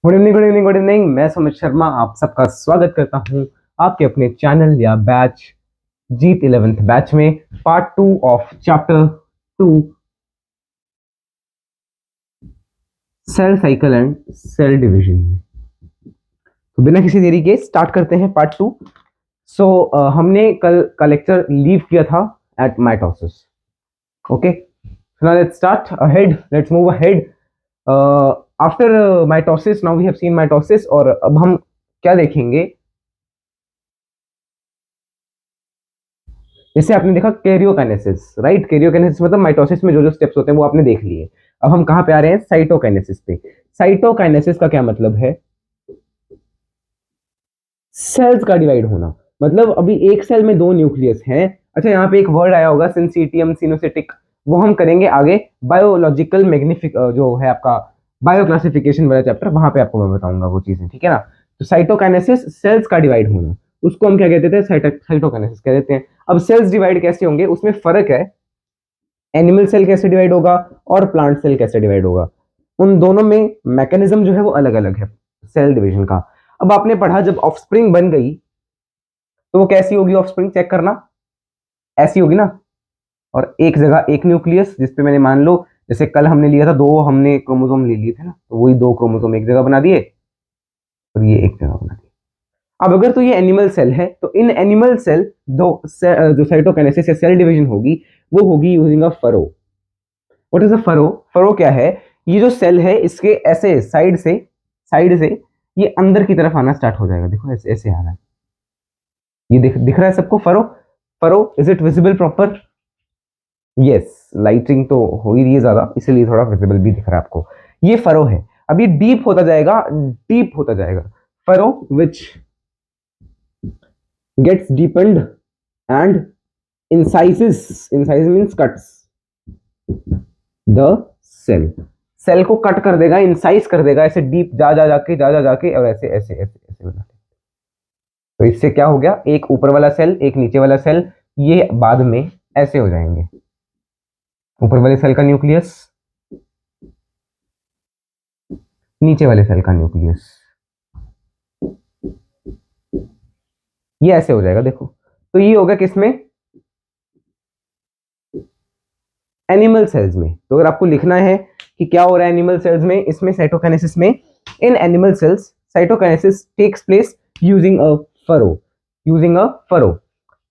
Good evening good evening good evening. मैं सुमित शर्मा आप सबका स्वागत करता हूं आपके अपने चैनल या बैच जीत 11th बैच में part 2 of chapter 2 cell cycle and cell division में। तो बिना किसी देरी के स्टार्ट करते हैं पार्ट 2। सो हमने कल का लेक्चर लीव किया था at mitosis. Okay, now let's start ahead, let's move ahead after mitosis. Now we have seen mitosis और अब हम क्या देखेंगे। जैसे आपने देखा कैरियोकाइनेसिस, राइट। कैरियोकाइनेसिस मतलब माइटोसिस में जो जो स्टेप्स होते हैं वो आपने देख लिए। अब हम कहां पे आ रहे हैं? साइटोकाइनेसिस पे। साइटोकाइनेसिस का क्या मतलब है? सेल्स का डिवाइड होना। मतलब अभी एक सेल में दो न्यूक्लियस हैं। अच्छा, यहाँ पे एक वर्ड आया होगा सिंसिटियम सिनोसिटिक, वो हम करेंगे आगे बायोलॉजिकल मैग्निफिक जो है आपका बायो क्लासिफिकेशन वाला चैप्टर, वहां पे आपको मैं बताऊंगा वो चीजें, ठीक है ना। तो साइटोकाइनेसिस सेल्स का डिवाइड होना, उसको हम क्या कहते थे? साइटोकाइनेसिस कह देते हैं। अब सेल्स डिवाइड कैसे होंगे उसमें फर्क है। एनिमल सेल कैसे डिवाइड होगा और प्लांट सेल कैसे डिवाइड होगा, उन दोनों में मैकेनिज्म जो है वो अलग अलग है सेल डिवीजन का। अब आपने पढ़ा जब ऑफस्प्रिंग बन गई तो वो कैसी होगी? ऑफस्प्रिंग चेक करना, ऐसी होगी ना। और एक जगह एक न्यूक्लियस जिसपे मैंने मान लो जैसे कल हमने लिया था दो, हमने क्रोमोसोम ले लिए थे ना, तो वही दो क्रोमोसोम एक जगह बना दिए और ये एक जगह बना दिए। अब अगर तो ये एनिमल सेल है तो इन एनिमल सेल जो साइटोकाइनेसिस या सेल डिवीजन होगी वो होगी using a furrow. What is a furrow? Furrow क्या है? ये जो सेल है इसके ऐसे साइड से ये अंदर की तरफ आना स्टार्ट हो जाएगा। देखो ऐसे ऐसे आ रहा है, ये दिख रहा है सबको furrow? Furrow, is it visible proper? Yes, lighting तो हो ही रही है ज्यादा इसलिए थोड़ा विजिबल भी दिख रहा है आपको। ये फरो है। अब ये डीप होता जाएगा, डीप होता जाएगा। Furrow which gets deepened and incise means cuts the cell. Cell को कट कर देगा, इंसाइज कर देगा, ऐसे डीप जा जाके और ऐसे ऐसे ऐसे ऐसे बना। तो इससे क्या हो गया? एक ऊपर वाला सेल एक नीचे वाला सेल, ये बाद में ऐसे हो जाएंगे। ऊपर वाले सेल का न्यूक्लियस, नीचे वाले सेल का न्यूक्लियस, ये ऐसे हो जाएगा। देखो तो ये होगा किसमें? एनिमल सेल्स में। तो अगर आपको लिखना है कि क्या हो रहा है एनिमल सेल्स में, इसमें साइटोकाइनेसिस में, in animal cells cytokinesis takes place using a furrow, using a furrow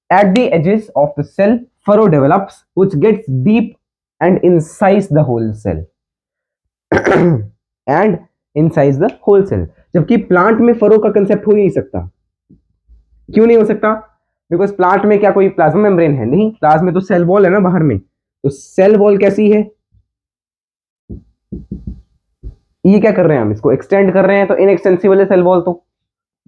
at the edges of the cell. Furrow develops which gets deep and incise the whole cell and incise the whole cell। जबकि plant में furrow का concept हो ही नहीं सकता। क्यों नहीं हो सकता? बिकॉज प्लांट में क्या कोई प्लाज्मा मेम्ब्रेन है? नहीं, प्लाज्मा में तो सेल वॉल है ना बाहर में। तो सेल वॉल कैसी है? ये क्या कर रहे हैं हम? इसको एक्सटेंड कर रहे हैं तो इनएक्सटेंसिबल है सेल वॉल, तो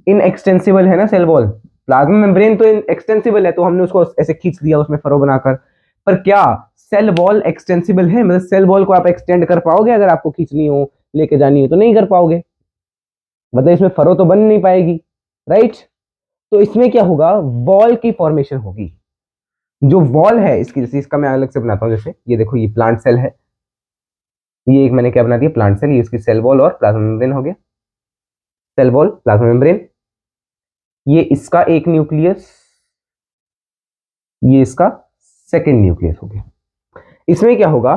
इनएक्सटेंसिबल है ना सेल वॉल। प्लाज्मा मेम्ब्रेन तो एक्सटेंसिबल है तो हमने उसको ऐसे खींच दिया उसमें फरो बनाकर। पर क्या सेल वॉल एक्सटेंसिबल है? मतलब सेल वॉल को आप एक्सटेंड कर पाओगे? अगर आपको खींचनी हो, लेके जानी हो तो नहीं कर पाओगे। मतलब इसमें फरो तो बन नहीं पाएगी, राइट। तो इसमें क्या होगा? वॉल की फॉर्मेशन होगी। जो वॉल है इसकी, जैसे इसका मैं अलग से बनाता हूँ। जैसे ये देखो, ये प्लांट सेल है, ये एक मैंने क्या बना दिया? Plant cell. ये इसकी सेल वॉल और प्लाज्मा मेम्ब्रेन हो गया। सेल वॉल प्लाज्मा मेम्ब्रेन, ये इसका एक न्यूक्लियस, ये इसका सेकेंड न्यूक्लियस हो गया। इसमें क्या होगा?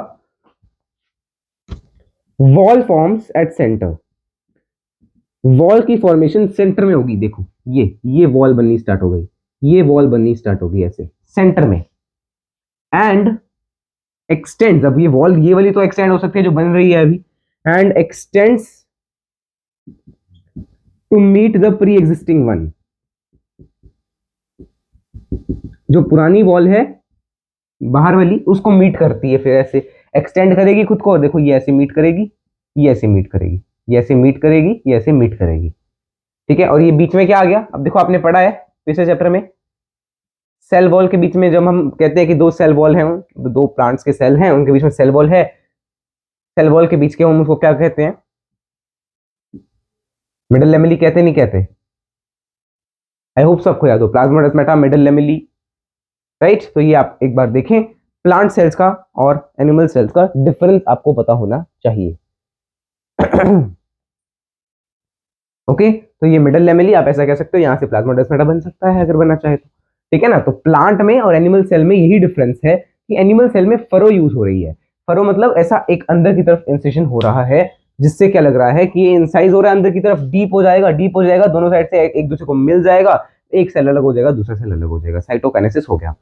Wall forms at centre. Wall की फॉर्मेशन सेंटर में होगी। देखो ये वॉल बननी स्टार्ट हो गई, ये वॉल बननी स्टार्ट होगी ऐसे सेंटर में। एंड एक्सटेंड्स, अब ये वॉल ये वाली तो एक्सटेंड हो सकती है जो बन रही है अभी, and extends to meet the pre existing one. जो पुरानी वॉल है बाहर वाली उसको मीट करती है, फिर ऐसे एक्सटेंड करेगी खुद को। और देखो ये ऐसे मीट करेगी, ये ऐसे मीट करेगी, ये ऐसे मीट करेगी, ये ऐसे मीट करेगी, ठीक है। और ये बीच में क्या आ गया? अब देखो आपने पढ़ा है पिछले चैप्टर में, सेल वॉल के बीच में जब हम कहते हैं कि दो सेल वॉल हैं, दो प्लांट्स के सेल हैं उनके बीच में सेल वॉल है, सेल वॉल के बीच के हम उसको क्या कहते हैं? मिडल लेमेली कहते नहीं कहते? आई होप सबको याद हो, प्लाज्माडेस्माटा, मिडल लेमेली, राइट। तो ये आप एक बार देखें, प्लांट सेल्स का और एनिमल सेल्स का डिफरेंस आपको पता होना चाहिए। ओके, तो ये मिडल लेमेली आप ऐसा कह सकते हो, यहाँ से प्लाज्मोडेस्माटा बन सकता है अगर बनना चाहे तो, ठीक है ना। तो प्लांट में और एनिमल सेल में यही डिफरेंस है कि एनिमल सेल में फरो यूज हो रही है। फरो मतलब ऐसा एक अंदर की तरफ इंसेशन हो रहा है, जिससे क्या लग रहा है कि ये इंसाइज हो रहा है, अंदर की तरफ डीप हो जाएगा, डीप हो जाएगा, दोनों साइड से एक दूसरे को मिल जाएगा, एक सेल अलग हो जाएगा, दूसरा सेल अलग हो जाएगा, साइटोकाइनेसिस हो गया।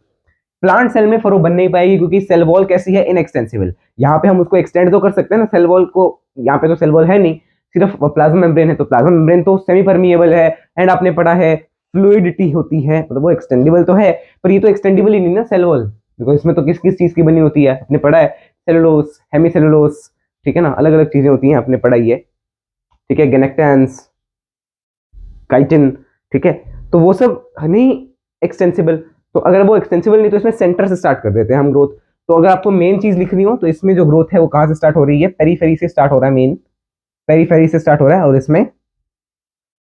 प्लांट सेल में फरो बन नहीं पाएगी क्योंकि सेल वॉल कैसी है, इनएक्सटेंसिबल। यहाँ पे हम उसको एक्सटेंड तो कर सकते हैं ना सेल वॉल को, यहाँ पे तो सेल वॉल है नहीं, सिर्फ प्लाज्मा मेम्ब्रेन है, तो प्लाज्मा मेम्ब्रेन तो सेमी परमिएबल है। एंड आपने पढ़ा है फ्लूइडिटी होती है, मतलब वो एक्सटेंडेबल तो है, पर ये तो एक्सटेंडेबल ही नहीं ना सेल वॉल, बिकॉज इसमें तो किस किस चीज की बनी होती है आपने पढ़ा है, सेलुलोस, हेमीसेलुलोस, ठीक है ना, अलग अलग चीजें होती हैं आपने पढ़ाई है, ठीक है, गेनेक्टेंस, काइटिन, ठीक है। तो वो सब नहीं एक्सटेंसिबल, तो अगर वो एक्सटेंसिबल नहीं तो इसमें सेंटर से स्टार्ट कर देते हैं हम ग्रोथ। तो अगर आपको मेन चीज लिखनी हो तो इसमें जो ग्रोथ है वो कहाँ से स्टार्ट हो रही है, पेरीफेरी से स्टार्ट हो रहा है, मेन पेरीफेरी से स्टार्ट हो रहा है, और इसमें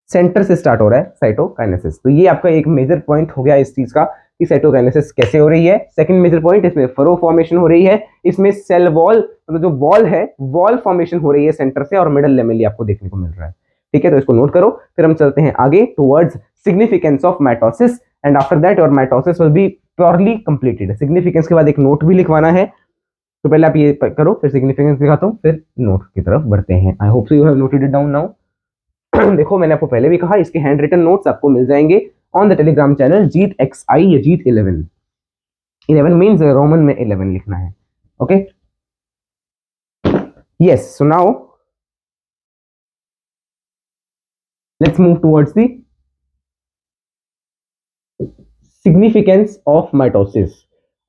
सेंटर से स्टार्ट हो रहा है साइटोकाइनेसिस। तो ये आपका एक मेजर पॉइंट हो गया इस चीज का कि साइटोकाइनेसिस कैसे हो रही है। सेकंड मेजर पॉइंट, इसमें फरो फॉर्मेशन हो रही है, इसमें सेल वॉल मतलब जो वॉल है वॉल फॉर्मेशन हो रही है सेंटर से, और मिडल लेमेली आपको देखने को मिल रहा है, ठीक है। तो इसको नोट करो, फिर हम चलते हैं आगे towards significance of mitosis, and after that your mitosis will be purely completed. Significance के बाद एक नोट भी लिखवाना है, तो पहले आप ये करो, फिर सिग्निफिकेंस दिखाता हूँ, फिर नोट की तरफ बढ़ते हैं। आई hope so you have noted it down now. देखो मैंने आपको पहले भी कहा इसके हैंड रिटन नोट्स आपको मिल जाएंगे on the Telegram channel Jeet X I या जीत 11। 11 मीन्स रोमन में 11 लिखना है, okay. Yes, so now let's move towards the significance of mitosis.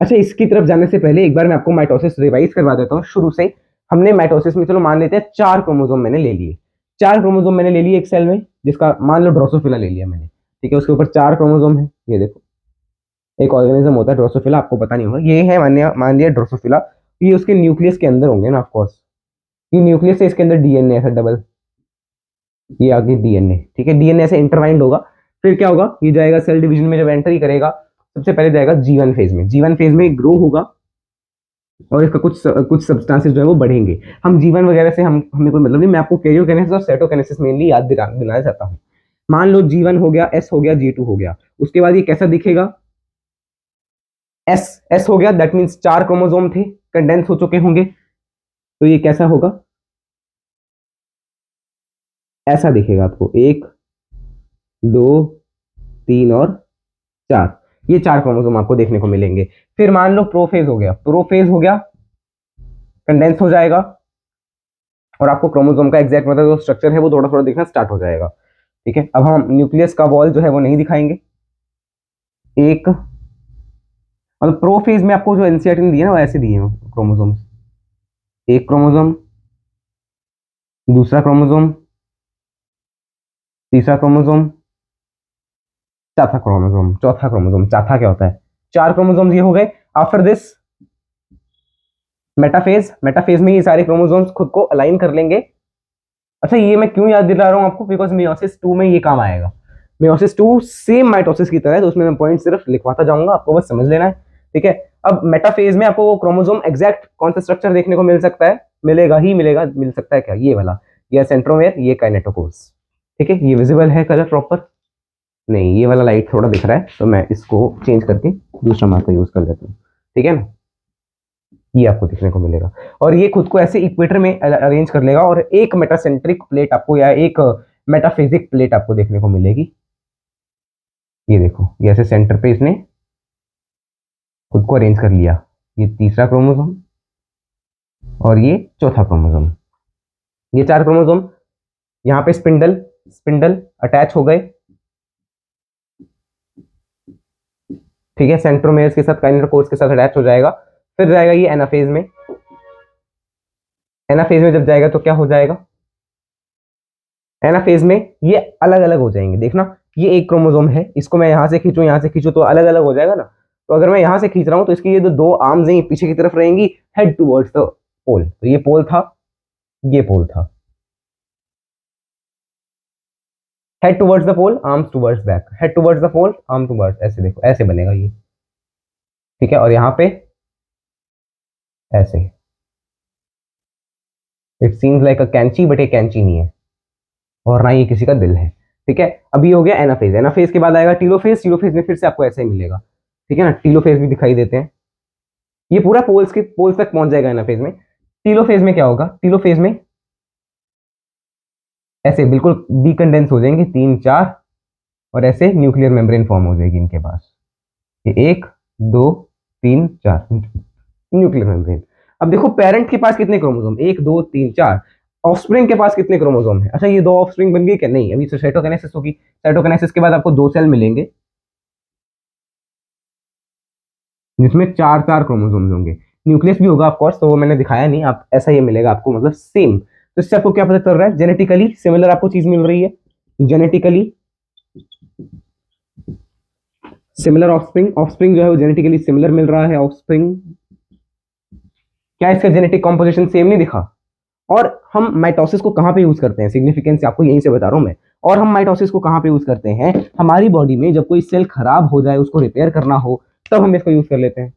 अच्छा, इसकी तरफ जाने से पहले एक बार मैं आपको माइटोसिस रिवाइज करवा देता हूँ शुरू से। हमने माइटोसिस में, चलो मान लेते हैं 4 क्रोमोसोम मैंने ले लिए, 4 क्रोमोसोम मैंने ले लिए एक सेल में, जिसका मान लो ड्रोसोफिला ले लिया मैंने, ठीक है। उसके ऊपर 4 क्रोमोसोम है, ये देखो एक ऑर्गेनिज्म होता है ड्रोसोफिला, आपको पता नहीं होगा, ये है मान लिया ड्रोसोफिला। ये उसके न्यूक्लियस के अंदर होंगे ना, ऑफ कोर्स ये न्यूक्लियस है, इसके अंदर डीएनए ऐसा डबल, ये आगे डीएनए, ठीक है, डीएनए ऐसे इंटरवाइंड होगा। फिर क्या होगा, ये जाएगा सेल डिवीजन में, जब एंट्री करेगा सबसे पहले जाएगा जीवन फेज में, जीवन फेज में ग्रो होगा, और इसका कुछ सब्सटेंसेस जो है वो बढ़ेंगे। हम जीवन वगैरह से हमें कोई मतलब नहीं, मैं आपको कैरियोकाइनेसिस और साइटोकाइनेसिस मेनली याद दिलाना चाहता हूँ। मान लो जीवन हो गया, एस हो गया, जी2 हो गया, उसके बाद ये कैसा दिखेगा, एस एस हो गया, दैट मीन्स 4 क्रोमोसोम थे, कंडेंस हो चुके होंगे, तो ये कैसा होगा, ऐसा दिखेगा आपको, 1 2 3 और 4, ये 4 क्रोमोसोम आपको देखने को मिलेंगे। फिर मान लो प्रोफेज हो गया, प्रोफेज हो गया, कंडेंस हो जाएगा, और आपको क्रोमोसोम का एग्जैक्ट मतलब जो स्ट्रक्चर है वो थोड़ा थोड़ा दिखना स्टार्ट हो जाएगा, ठीक है। अब हम न्यूक्लियस का वॉल जो है वो नहीं दिखाएंगे, एक मतलब प्रोफेज में आपको जो एनसीईआरटी ने दिया ना वो ऐसे दिए हैं क्रोमोसोम, एक क्रोमोसोम, दूसरा क्रोमोसोम, तीसरा क्रोमोसोम, चौथा क्रोमोसोम, चौथा क्रोमोसोम, चौथा क्या होता है, 4 क्रोमोसोम ये हो गए। आफ्टर दिस मेटाफेज, मेटाफेज में ये सारे क्रोमोसोम्स खुद को अलाइन कर लेंगे। अच्छा, ये मैं क्यों याद दिला रहा हूँ आपको, बिकॉज मियोसिस 2 में ये काम आएगा। मियोसिस 2 सेम माइटोसिस की तरह है, तो उसमें मैं पॉइंट सिर्फ लिखवाता जाऊंगा, आपको बस समझ लेना है, ठीक है। अब मेटाफेज में आपको वो क्रोमोसोम एग्जैक्ट कौन सा स्ट्रक्चर देखने को मिल सकता है, मिलेगा ही मिलेगा, मिल सकता है क्या, ये वाला, ये सेंट्रोमेयर, ये काइनेटोकोर्स, ठीक है। ये विजिबल है कलर प्रॉपर, नहीं ये वाला लाइट थोड़ा दिख रहा है, तो मैं इसको चेंज करके दूसरा मार्कर यूज कर लेता हूँ, ठीक है ना, ये आपको देखने को मिलेगा। और ये खुद को ऐसे इक्वेटर में अरेंज कर लेगा, और एक मेटासेंट्रिक प्लेट आपको या एक मेटाफिजिक प्लेट आपको देखने को मिलेगी, ये देखो, ये ऐसे सेंटर पे इसने खुद को अरेंज कर लिया, ये तीसरा क्रोमोसोम और ये चौथा क्रोमोसोम, ये 4 क्रोमोसोम, यहाँ पे स्पिंडल, स्पिंडल अटैच हो गए, ठीक है, सेंट्रोमेयर्स के साथ काइनेटोकोर्स के साथ अटैच हो जाएगा। फिर जाएगा ये एनाफेज में, एनाफेज में जब जाएगा तो क्या हो जाएगा, एनाफेज में ये अलग अलग हो जाएंगे, देखना ये एक क्रोमोसोम है, इसको मैं यहाँ से खींचूं यहाँ से खींचूं तो अलग अलग हो जाएगा ना। तो अगर मैं यहाँ से खींच रहा हूँ तो इसकी ये जो दो आर्म्स हैं ये पीछे की तरफ रहेंगी, हेड टुवर्ड्स द पोल, तो ये पोल था, ये पोल था, head towards the pole, arms towards back, head towards the pole, arm towards, ऐसे देखो ऐसे बनेगा ये, ठीक है। और यहाँ पे ऐसे, इट सीम्स लाइक अ कैंची बट ये कैंची नहीं है, और ना ही किसी का दिल है। ठीक है, अभी हो गया एनाफेज। एनाफेज के बाद आएगा टीलोफेज। टीलोफेज में फिर से आपको ऐसे ही मिलेगा। ठीक है ना, टीलोफेज भी दिखाई देते हैं। ये पूरा पोल्स तक पहुंच जाएगा एनाफेज में। टीलोफेज में क्या होगा, टीलोफेज में ऐसे बिल्कुल डीकंडेंस हो जाएंगे 3 4, और ऐसे न्यूक्लियर मेम्ब्रेन फॉर्म हो जाएगी इनके पास। ये 1 2 3 4 न्यूक्लियर मेम्ब्रेन। अब देखो पेरेंट के पास कितने क्रोमोसोम, 1 2 3 4। ऑफस्प्रिंग के पास कितने क्रोमोसोम है? अच्छा, ये दो ऑफस्प्रिंग बन गई क्या? नहीं, अभी साइटोकिनेसिस होगी। साइटोकिनेसिस के बाद आपको 2 सेल मिलेंगे जिसमें 4 4 क्रोमोसोम होंगे। न्यूक्लियस भी होगा ऑफ कोर्स, तो वो मैंने दिखाया नहीं, आप ऐसा ही मिलेगा आपको, मतलब सेम। तो इससे आपको क्या पता चल रहा है? जेनेटिकली सिमिलर आपको चीज मिल रही है। जेनेटिकली सिमिलर ऑफस्प्रिंग, ऑफस्प्रिंग जो है वो जेनेटिकली सिमिलर मिल रहा है। ऑफस्प्रिंग क्या इसका जेनेटिक कॉम्पोजिशन सेम नहीं दिखा? और हम माइटोसिस को कहां पे यूज करते हैं? सिग्निफिकेंस आपको यहीं से बता रहा हूं मैं। और हम माइटोसिस को कहां पे यूज करते हैं? हमारी बॉडी में जब कोई सेल खराब हो जाए, उसको रिपेयर करना हो, तब हम इसको यूज कर लेते हैं।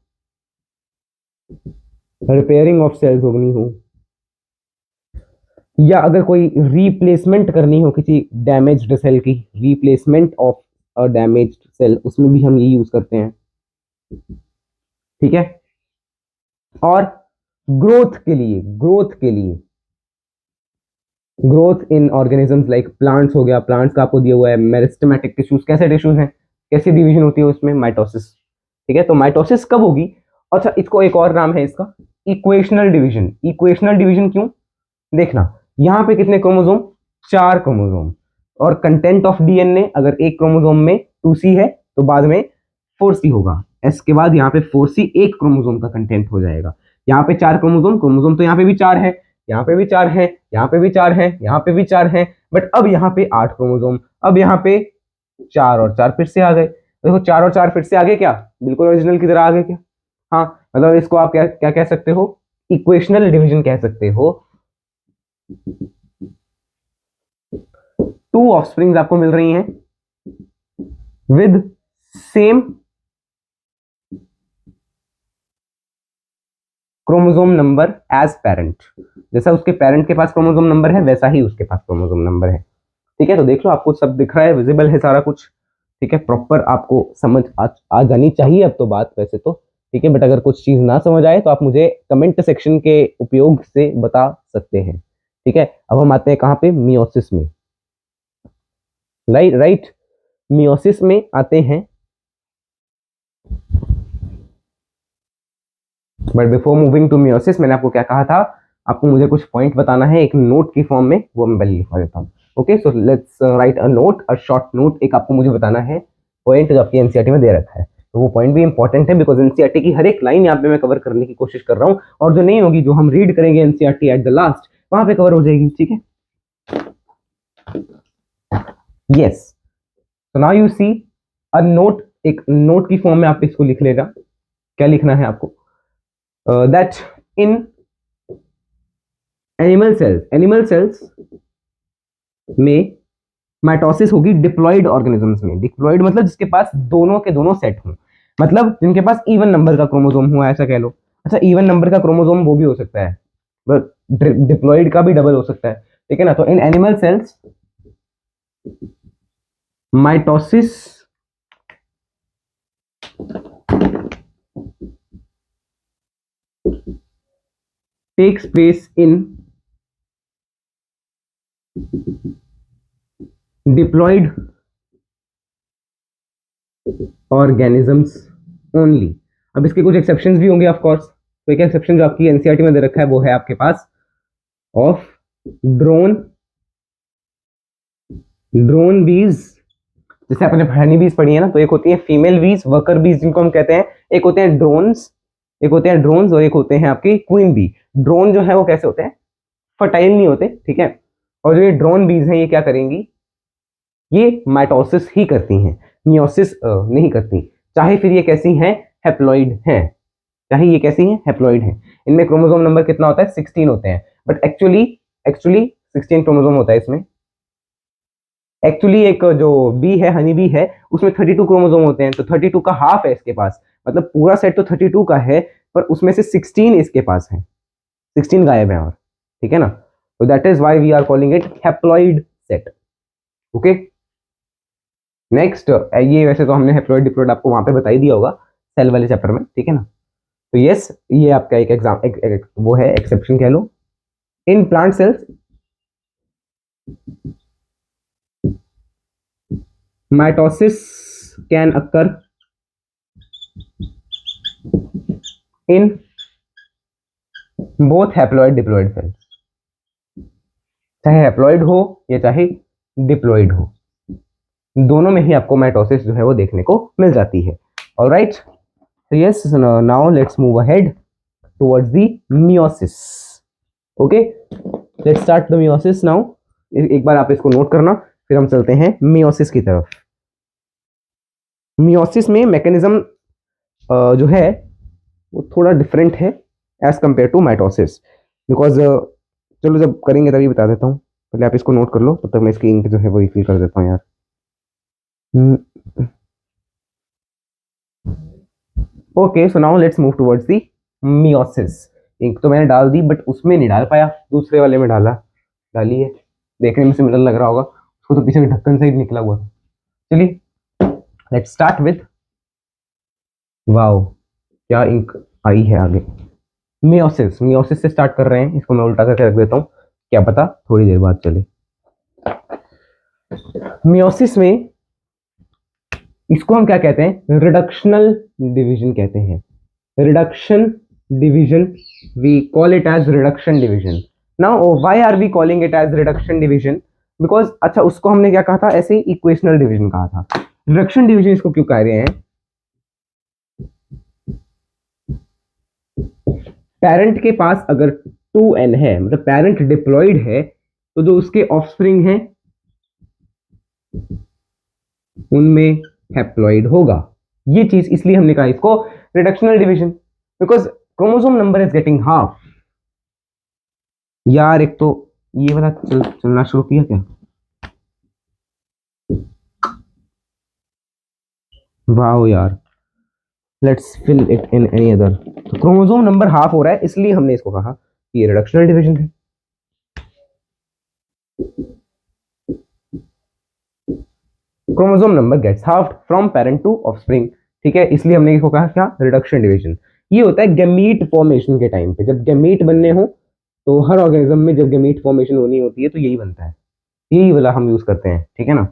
रिपेयरिंग ऑफ सेल्स होनी हो, या अगर कोई रिप्लेसमेंट करनी हो किसी डैमेज्ड सेल की, replacement of a damaged cell, उसमें भी हम ये यूज करते हैं। ठीक है, और ग्रोथ के लिए growth in organisms like plants हो गया। प्लांट्स का आपको दिया हुआ है मेरिस्टेमेटिक टिश्यूज। कैसे टिश्यूज हैं, कैसी डिवीजन होती है उसमें? माइटोसिस। ठीक है, तो माइटोसिस कब होगी? अच्छा, इसको एक और नाम है इसका, इक्वेशनल डिवीजन। इक्वेशनल डिवीजन क्यों? देखना, यहाँ पे कितने क्रोमोसोम? 4 क्रोमोसोम। और कंटेंट ऑफ डीएनए, अगर एक क्रोमोसोम में 2C है तो बाद में 4C होगा। एस के बाद यहाँ पे 4C एक क्रोमोसोम का कंटेंट हो जाएगा। यहाँ पे 4 क्रोमोसोम, क्रोमोसोम तो यहाँ पे भी 4 है, यहाँ पे भी 4 है, यहाँ पे भी 4 है, यहाँ पे भी 4 है, बट अब यहाँ पे 8 क्रोमोसोम। अब यहाँ पे 4 और 4 फिर से आ गए। देखो 4 और 4 फिर से आ गए क्या? बिल्कुल ओरिजिनल की तरह आ गए क्या? हाँ, मतलब इसको आप क्या क्या कह सकते हो? इक्वेशनल डिवीजन कह सकते हो। 2 ऑफस्प्रिंग्स आपको मिल रही हैं with same chromosome number as parent. जैसा उसके पेरेंट के पास क्रोमोसोम नंबर है, वैसा ही उसके पास क्रोमोसोम नंबर है। ठीक है, तो देख लो, आपको सब दिख रहा है, विजिबल है सारा कुछ। ठीक है, प्रॉपर आपको समझ आ जानी चाहिए अब तो बात, वैसे तो। ठीक है, बट अगर कुछ चीज ना समझ आए तो आप मुझे कमेंट सेक्शन के उपयोग से बता सकते हैं। ठीक है, अब हम आते हैं कहाँ पे? मियोसिस में। राइट, मियोसिस में आते हैं। But before moving to meiosis, मैंने आपको क्या कहा था? आपको मुझे कुछ पॉइंट बताना है एक नोट की फॉर्म में, वो मैं पहले लिखवा देता हूँ। Okay, so let's write a note, a short note. एक आपको मुझे बताना है पॉइंट जो आपकी एनसीईआरटी में दे रखा है। तो वो पॉइंट भी इंपॉर्टेंट है, बिकॉज एनसीईआरटी की हर एक लाइन यहाँ पे मैं कवर करने की कोशिश कर रहा हूँ, और जो नहीं होगी, जो हम रीड करेंगे एनसीईआरटी एट द लास्ट, वहां पे कवर हो जाएगी। ठीक है, यस। तो now you see a note, एक नोट की फॉर्म में आप इसको लिख लेगा। क्या लिखना है आपको? दैट इन एनिमल सेल्स में माइटोसिस होगी डिप्लॉइड ऑर्गेनिजम्स में। डिप्लॉइड मतलब जिसके पास दोनों के दोनों सेट हों, मतलब जिनके पास इवन नंबर का क्रोमोसोम हुआ, ऐसा कह लो। अच्छा, इवन नंबर का क्रोमोसोम वो भी हो सकता है, बट डिप्लॉइड का भी डबल हो सकता है। ठीक है ना, तो in animal cells mitosis takes place in diploid organisms only. अब इसके कुछ एक्सेप्शंस भी होंगे ऑफ कोर्स। तो एक एक्सेप्शन जो आपकी एनसीईआरटी में दे रखा है वो है आपके पास ऑफ ड्रोन ड्रोन बीज। जैसे आपने हनी बीज पढ़ी है ना, तो एक होती है फीमेल बीज, वर्कर बीज जिनको हम कहते हैं। एक होते हैं ड्रोन्स, और एक होते हैं आपके क्वीन बी। ड्रोन जो है वो कैसे होते हैं? फर्टाइल नहीं होते। ठीक है, और जो ये ड्रोन बीज हैं, ये क्या करेंगी? ये माइटोसिस ही करती हैं, मियोसिस नहीं करती। चाहे फिर ये कैसी हैं? हैप्लॉइड हैं। चाहे ये कैसी हैं? हैप्लॉइड हैं। इनमें क्रोमोसोम नंबर कितना होता है? 16 होते हैं, बट एक्चुअली एक्चुअली 16 क्रोमोसोम होता है इसमें। एक्चुअली एक जो बी है, हनी बी है, उसमें 32 क्रोमोसोम होते हैं, तो 32 का हाफ है इसके पास। मतलब पूरा सेट तो 32 का है, पर उसमें से 16 इसके पास है, 16 गायब है। और ठीक है ना, तो that is why we are calling it haploid set. Okay, next ये वैसे तो हमने हैप्लॉइड डिप्लॉइड आपको वहां पे बता ही दिया होगा सेल वाले चैप्टर में, ठीक है ना। तो यस, ये आपका एक एग्जाम वो है एक्सेप्शन कह लो। In plant cells mitosis can occur in both haploid diploid cells, चाहे हैप्लॉइड हो या चाहे डिप्लॉइड हो, दोनों में ही आपको माइटोसिस जो है वो देखने को मिल जाती है। Alright, so yes, now let's move ahead towards the meiosis. Okay, let's start the meiosis now. एक बार आप इसको नोट करना, फिर हम चलते हैं meiosis की तरफ। meiosis में मैकेनिज्म जो है वो थोड़ा डिफरेंट है as compare to mitosis, because चलो जब करेंगे तभी बता देता हूँ, पहले आप इसको नोट कर लो, तब तक मैं इसकी इंक जो है वो रिफिल कर देता हूँ यार। Okay, so now let's move towards the meiosis. Ink तो मैंने डाल दी बट उसमें नहीं डाल पाया, दूसरे वाले में डाली है, देखने में सिमिलर लग रहा होगा, उसको तो पीछे में ढक्कन से ही निकला हुआ था। चलिए लेट्स स्टार्ट विथ, वाओ क्या इंक आई है आगे। मियोसिस, मियोसिस से स्टार्ट कर रहे हैं, इसको मैं उल्टा करके रख देता हूँ, क्या पता थोड़ी देर बाद चले। मियोसिस में इसको हम क्या कहते हैं, रिडक्शनल डिवीजन कहते हैं, reduction division, we call it as reduction division. Now why are we calling it as reduction division, because अच्छा उसको हमने क्या कहा था, ऐसे ही इक्वेशनल डिवीजन कहा था। रिडक्शन डिवीजन इसको क्यों कह रहे हैं, पेरेंट के पास अगर 2n है, मतलब पेरेंट डिप्लॉइड है, तो जो उसके ऑफस्प्रिंग हैं उनमें हैप्लॉइड होगा। ये चीज इसलिए हमने कहा इसको reductional division, because chromosome number is getting half. यार एक तो ये वाला चलना शुरू किया क्या, वाह यार, let's fill it in any other. तो क्रोमोसोम नंबर हाफ हो रहा है, इसलिए हमने इसको कहा कि ये रिडक्शनल डिवीजन है। Chromosome number gets half from parent to offspring, ठीक है, इसलिए हमने इसको कहा क्या, रिडक्शन डिवीजन। ये होता है गैमीट फॉर्मेशन के टाइम पे, जब गैमीट बनने हो, तो हर ऑर्गेनिज्म में जब गैमीट फॉर्मेशन होनी होती है तो यही बनता है, यही वाला हम यूज करते हैं, ठीक है ना।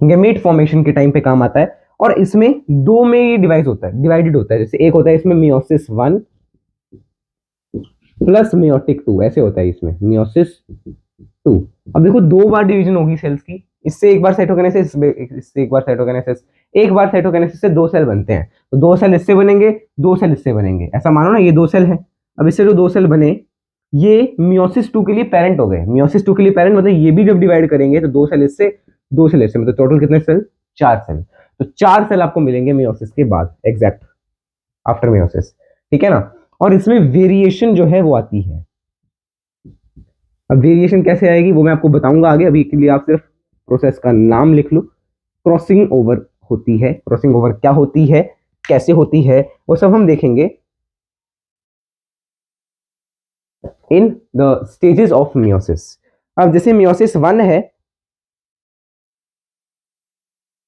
गैमीट फॉर्मेशन के टाइम पे काम आता है, और इसमें दो में ये डिवाइड होता है, डिवाइडेड होता है, जैसे एक होता है इसमें मियोसिस 1 प्लस मियोटिक 2, ऐसे होता है इसमें मियोसिस 2। अब देखो दो बार डिवीजन होगी सेल्स की, इससे एक बार साइटोकिनेसिस, इससे एक बार साइटोकिनेसिस, एक बार साइटोकिनेसिस से दो सेल बनते हैं, तो दो सेल इससे बनेंगे, दो सेल इससे बनेंगे, ऐसा मानो ना ये दो सेल है। अब इससे जो दो सेल बने, ये मियोसिस 2 के लिए पेरेंट हो गए, मियोसिस 2 के लिए पेरेंट, मतलब ये भी जब डिवाइड करेंगे तो दो सेल इससे, दो सेल इससे, मतलब टोटल कितने सेल, चार सेल। तो चार सेल आपको मिलेंगे मियोसिस के बाद, एग्जैक्ट आफ्टर मियोसिस, ठीक है ना। और इसमें वेरिएशन जो है वो आती है। अब वेरिएशन कैसे आएगी वो मैं आपको बताऊंगा आगे, अभी के लिए आप सिर्फ प्रोसेस का नाम लिख लो। क्रॉसिंग ओवर होती है, क्रॉसिंग ओवर क्या होती है, कैसे होती है, वो सब हम देखेंगे in the stages of meiosis. अब जैसे मियोसिस 1 है,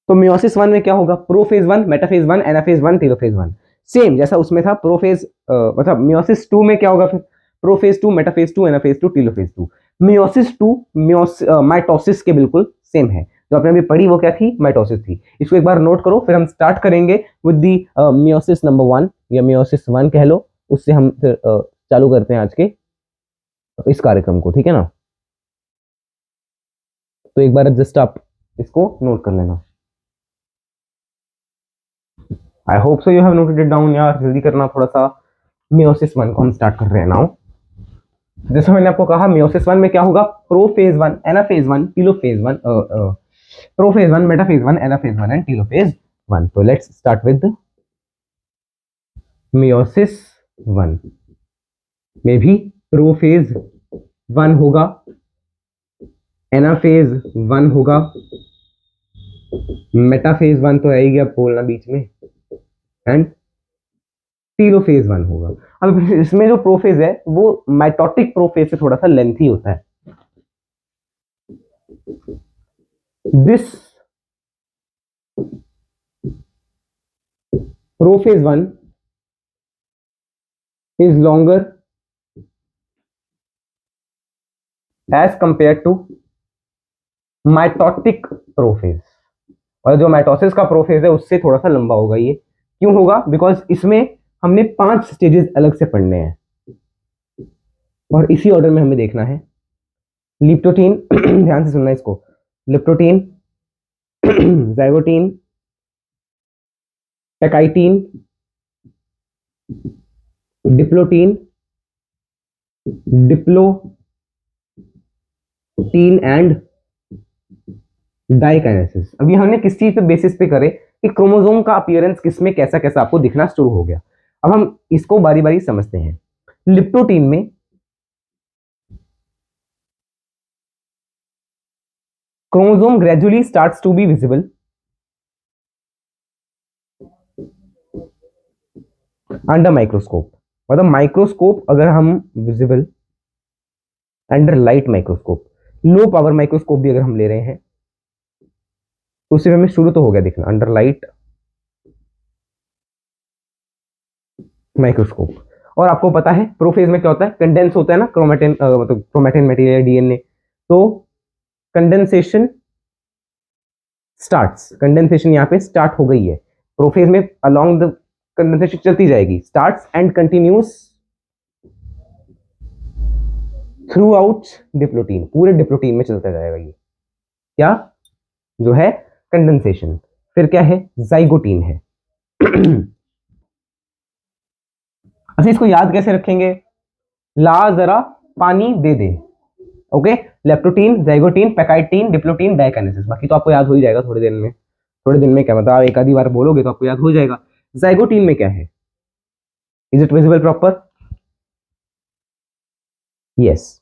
तो मियोसिस 1 में क्या होगा, prophase 1, metaphase 1, anaphase 1, telophase 1, same जैसा उसमें था प्रोफेज, मतलब मियोसिस 2 में क्या होगा फिर, prophase 2, metaphase 2, anaphase 2, telophase 2। Meiosis 2 mitosis के बिल्कुल सेम है, जो आपने अभी पढ़ी वो क्या थी, माइटोसिस थी। इसको एक बार नोट करो, फिर हम स्टार्ट करेंगे विद दी मियोसिस नंबर 1 या मियोसिस 1 कह लो, उससे हम फिर चालू करते हैं आज के इस कार्यक्रम को, ठीक है ना। तो एक बार जस्ट आप इसको नोट कर लेना। आई hope so you have noted it down यार, जल्दी करना थोड़ा सा। मियोसिस 1 को हम स्टार्ट कर रहे हैं नाउ। जैसे मैंने आपको कहा मियोसिस 1 में क्या होगा, prophase 1, anaphase 1, telophase 1, prophase 1, metaphase 1, anaphase 1 and telophase 1। तो लेट्स स्टार्ट विद मियोसिस 1 में भी प्रोफेज 1 होगा, एनाफेज 1 होगा, मेटाफेज 1 तो आएगी, अब बोलना बीच में, एंड टेलोफेज 1 होगा। अब इसमें जो प्रोफेज है वो माइटोटिक प्रोफेज से थोड़ा सा लेंथी होता है, this prophase 1 is longer as compared to mitotic prophase, और जो माइटोसिस का प्रोफेज है उससे थोड़ा सा लंबा होगा। ये क्यों होगा? बिकॉज इसमें हमने 5 स्टेजेस अलग से पढ़ने हैं और इसी ऑर्डर में हमें देखना है। लिप्टोटीन ध्यान से सुनना इसको, leptotene, zygotene, pachytene, diplotene, diplotene and diakinesis. अभी हमने किस चीज पे बेसिस पे करे कि क्रोमोसोम का अपीयरेंस किसमें कैसा कैसा आपको दिखना शुरू हो गया। अब हम इसको बारी बारी समझते हैं। लिप्टोटीन में chromosome gradually starts to be visible under microscope, मतलब माइक्रोस्कोप अगर हम visible under light microscope, low power microscope भी अगर हम ले रहे हैं तो उसी में शुरू तो हो गया दिखना अंडर लाइट माइक्रोस्कोप। और आपको पता है प्रोफेज में क्या होता है, कंडेंस होता है ना क्रोमेटिन, मतलब क्रोमेटिन मटेरियल डीएनए, तो कंडेंसेशन स्टार्ट्स, कंडेंसेशन यहाँ पे स्टार्ट हो गई है। प्रोफेज में अलोंग द कंडेंसेशन चलती जाएगी, starts and continuous through out diplotene, पूरे डिप्लोटीन में चलता जाएगा ये क्या जो है कंडेंसेशन। फिर क्या है, जाइगोटीन है। अच्छा इसको याद कैसे रखेंगे, ला जरा पानी दे दे, okay. Leptotene, zygotene, pachytene, diplotene, diakinesis, बाकी तो आपको याद हो ही जाएगा थोड़े दिन में। थोड़े दिन में क्या मतलब, आप एक आधी बार बोलोगे तो आपको याद हो जाएगा। जाइगोटीन में क्या है, is it visible proper? Yes,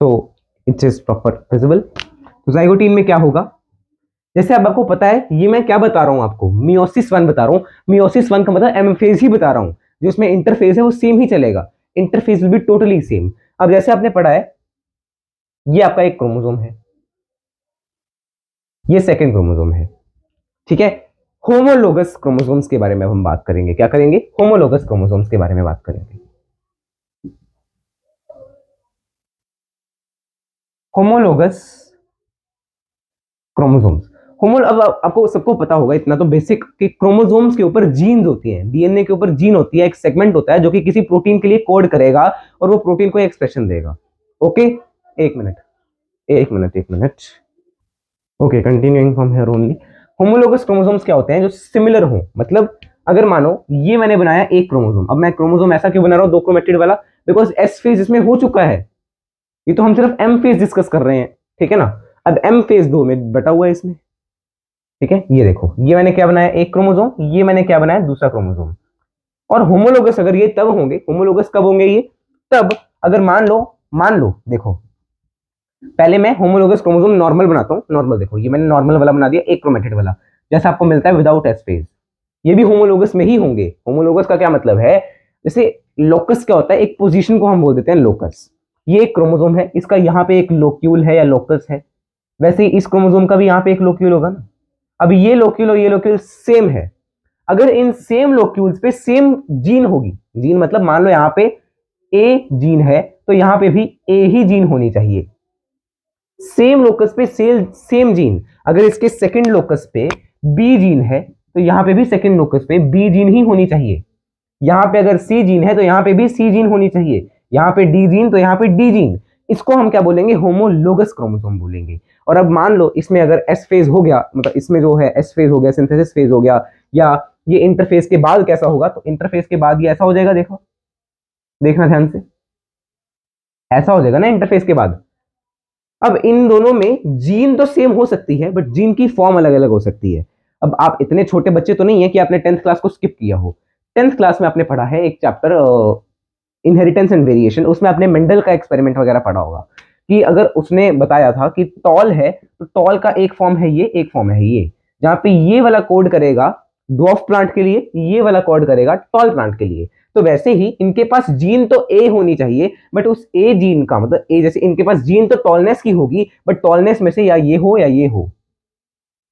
तो इट इज प्रॉपर विजिबल। तो जाइगोटीन में क्या होगा, जैसे अब आपको पता है, ये मैं क्या बता रहा हूं आपको, मियोसिस 1 बता रहा हूं। मियोसिस 1 का मतलब एम फेज ही बता रहा हूं, जो इसमें इंटरफेज है वो सेम ही चलेगा, interphase will be totally same. अब जैसे आपने पढ़ा है, ये आपका एक क्रोमोसोम है, ये सेकंड क्रोमोसोम है, ठीक है। होमोलोगस क्रोमोसोम्स के बारे में हम बात करेंगे, क्या करेंगे, होमोलोगस क्रोमोसोम्स के बारे में बात करेंगे। होमोलोगस क्रोमोसोम्स, अब आपको सबको पता होगा इतना तो बेसिक कि क्रोमोसोम्स के ऊपर जीन्स होती हैं, डीएनए के ऊपर जीन होती है, एक सेगमेंट होता है जो कि किसी प्रोटीन के लिए कोड करेगा और वो प्रोटीन को एक्सप्रेशन देगा। ओके, एक मिनट एक मिनट एक minute, okay continuing from here only. Homologous chromosomes क्या होते हैं, जो सिमिलर हो, मतलब अगर मानो ये मैंने बनाया एक क्रोमोसोम, अब मैं क्रोमोसोम ऐसा क्यों बना रहा हूं दो क्रोमेटिड वाला, बिकॉज एस फेज इसमें हो चुका है, ये तो हम सिर्फ एम फेज डिस्कस कर रहे हैं, ठीक है ना। अब एम फेज 2 में बटा हुआ है इसमें, ठीक है। ये देखो, ये मैंने क्या बनाया एक क्रोमोसोम, ये मैंने क्या बनाया दूसरा क्रोमोसोम। और होमोलोगस अगर ये तब होंगे, होमोलोगस कब होंगे ये, तब अगर मान लो देखो, पहले मैं होमोलोगस क्रोमोसोम नॉर्मल बनाता हूं, नॉर्मल देखो, ये मैंने नॉर्मल वाला बना दिया एक क्रोमेटिड वाला, जैसा आपको मिलता है विदाउट एस फेज, ये भी होमोलोगस में ही होंगे। होमोलोगस का क्या मतलब है, जैसे लोकस क्या होता है, एक पोजीशन को हम बोल देते हैं लोकस। ये एक क्रोमोसोम है, इसका यहाँ पे एक लोक्यूल है या लोकस है, वैसे ही इस क्रोमोसोम का भी यहाँ पे एक लोक्यूल होगा ना। अब ये लोक्यूल और ये लोक्यूल सेम है, अगर इन सेम लोक्यूल्स पे सेम जीन होगी, जीन मतलब मान लो यहाँ पे ए जीन है तो यहाँ पे भी ए ही जीन होनी चाहिए, सेम लोकस पे सेम जीन। अगर इसके सेकंड लोकस पे बी जीन है तो यहाँ पे भी सेकंड लोकस पे बी जीन ही होनी चाहिए, यहाँ पे अगर सी जीन है तो यहाँ पे भी सी जीन होनी चाहिए, यहाँ पे डी जीन तो यहाँ पे डी जीन। इसको हम क्या बोलेंगे, होमोलोगस क्रोमोसोम बोलेंगे। और अब मान लो इसमें अगर एस फेज हो गया, मतलब इसमें जो है एस फेज हो गया, सिंथेसिस फेज हो गया, या ये इंटरफेस के बाद कैसा होगा, तो इंटरफेस के बाद ये ऐसा हो जाएगा, देखो देखना ध्यान से, ऐसा हो जाएगा ना इंटरफेस के बाद। अब इन दोनों में जीन तो सेम हो सकती है बट जीन की फॉर्म अलग अलग हो सकती है। अब आप इतने छोटे बच्चे तो नहीं है कि आपने 10th क्लास को स्किप किया हो, 10th क्लास में आपने पढ़ा है एक चैप्टर इनहेरिटेंस एंड वेरिएशन, उसमें आपने मेंडल का एक्सपेरिमेंट वगैरह पढ़ा होगा, कि अगर उसने बताया था कि टॉल है तो टॉल का एक फॉर्म है ये, एक फॉर्म है ये, जहां पे ये वाला कोड करेगा ड्वार्फ प्लांट के लिए, ये वाला कोड करेगा टॉल प्लांट के लिए। तो वैसे ही इनके पास जीन तो ए होनी चाहिए, बट उस ए जीन का मतलब ए जैसे इनके पास जीन तो टॉलनेस की होगी, बट टॉलनेस में से या ये हो या ये हो।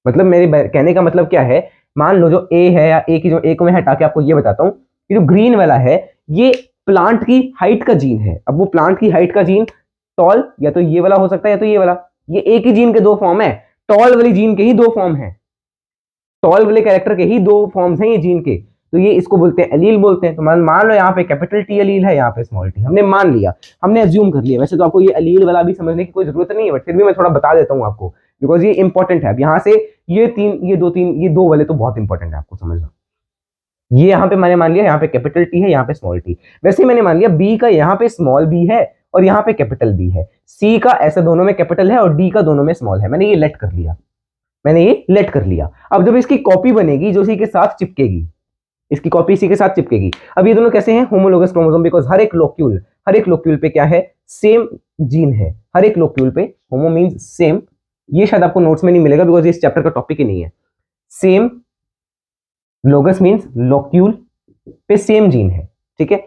मतलब मेरे कहने का मतलब क्या है, मान लो जो ए है या ए की जो ए को मैं हटा के आपको ये बताता हूँ, ये जो ग्रीन वाला है ये प्लांट की हाइट का जीन है। अब वो प्लांट की हाइट का जीन टॉल या तो ये वाला हो सकता है या तो ये वाला। ये एक ही जीन के दो फॉर्म है, टॉल वाली जीन के ही दो फॉर्म है, टॉल वाले कैरेक्टर के ही दो फॉर्म्स हैं ये जीन के। तो ये इसको बोलते हैं एलील बोलते हैं। तो मान लो यहाँ पे कैपिटल टी एलील है, यहाँ पे स्मॉल टी, हमने मान लिया, हमने अज्यूम कर लिया। वैसे तो आपको ये एलील वाला भी समझने की कोई जरूरत नहीं है, बट फिर भी मैं थोड़ा बता देता हूँ आपको, बिकॉज ये इंपॉर्टेंट है। अब यहाँ से ये दो वाले तो बहुत इंपॉर्टेंट है आपको समझना। ये यहाँ पे मैंने मान लिया यहाँ पे कैपिटल टी है, यहाँ पे स्मॉल टी। वैसे ही मैंने मान लिया बी का यहाँ पे स्मॉल बी है और यहाँ पे कैपिटल बी है, सी का ऐसे दोनों में कैपिटल है और डी का दोनों में स्मॉल है। मैंने ये लेट कर लिया, अब जब इसकी कॉपी बनेगी जो इसी के साथ चिपकेगी, इसकी कॉपी इसी के साथ चिपकेगी। अब ये दोनों कैसे हैं, होमोलोगस क्रोमोसोम, बिकॉज हर एक लोक्यूल पे क्या है, सेम जीन है। हर एक लोक्यूल पे, होमो मींस सेम, ये शायद आपको नोट्स में नहीं मिलेगा बिकॉज इस चैप्टर का टॉपिक ही नहीं है। सेम, लोगस मींस लोक्यूल पे सेम जीन है, ठीक है।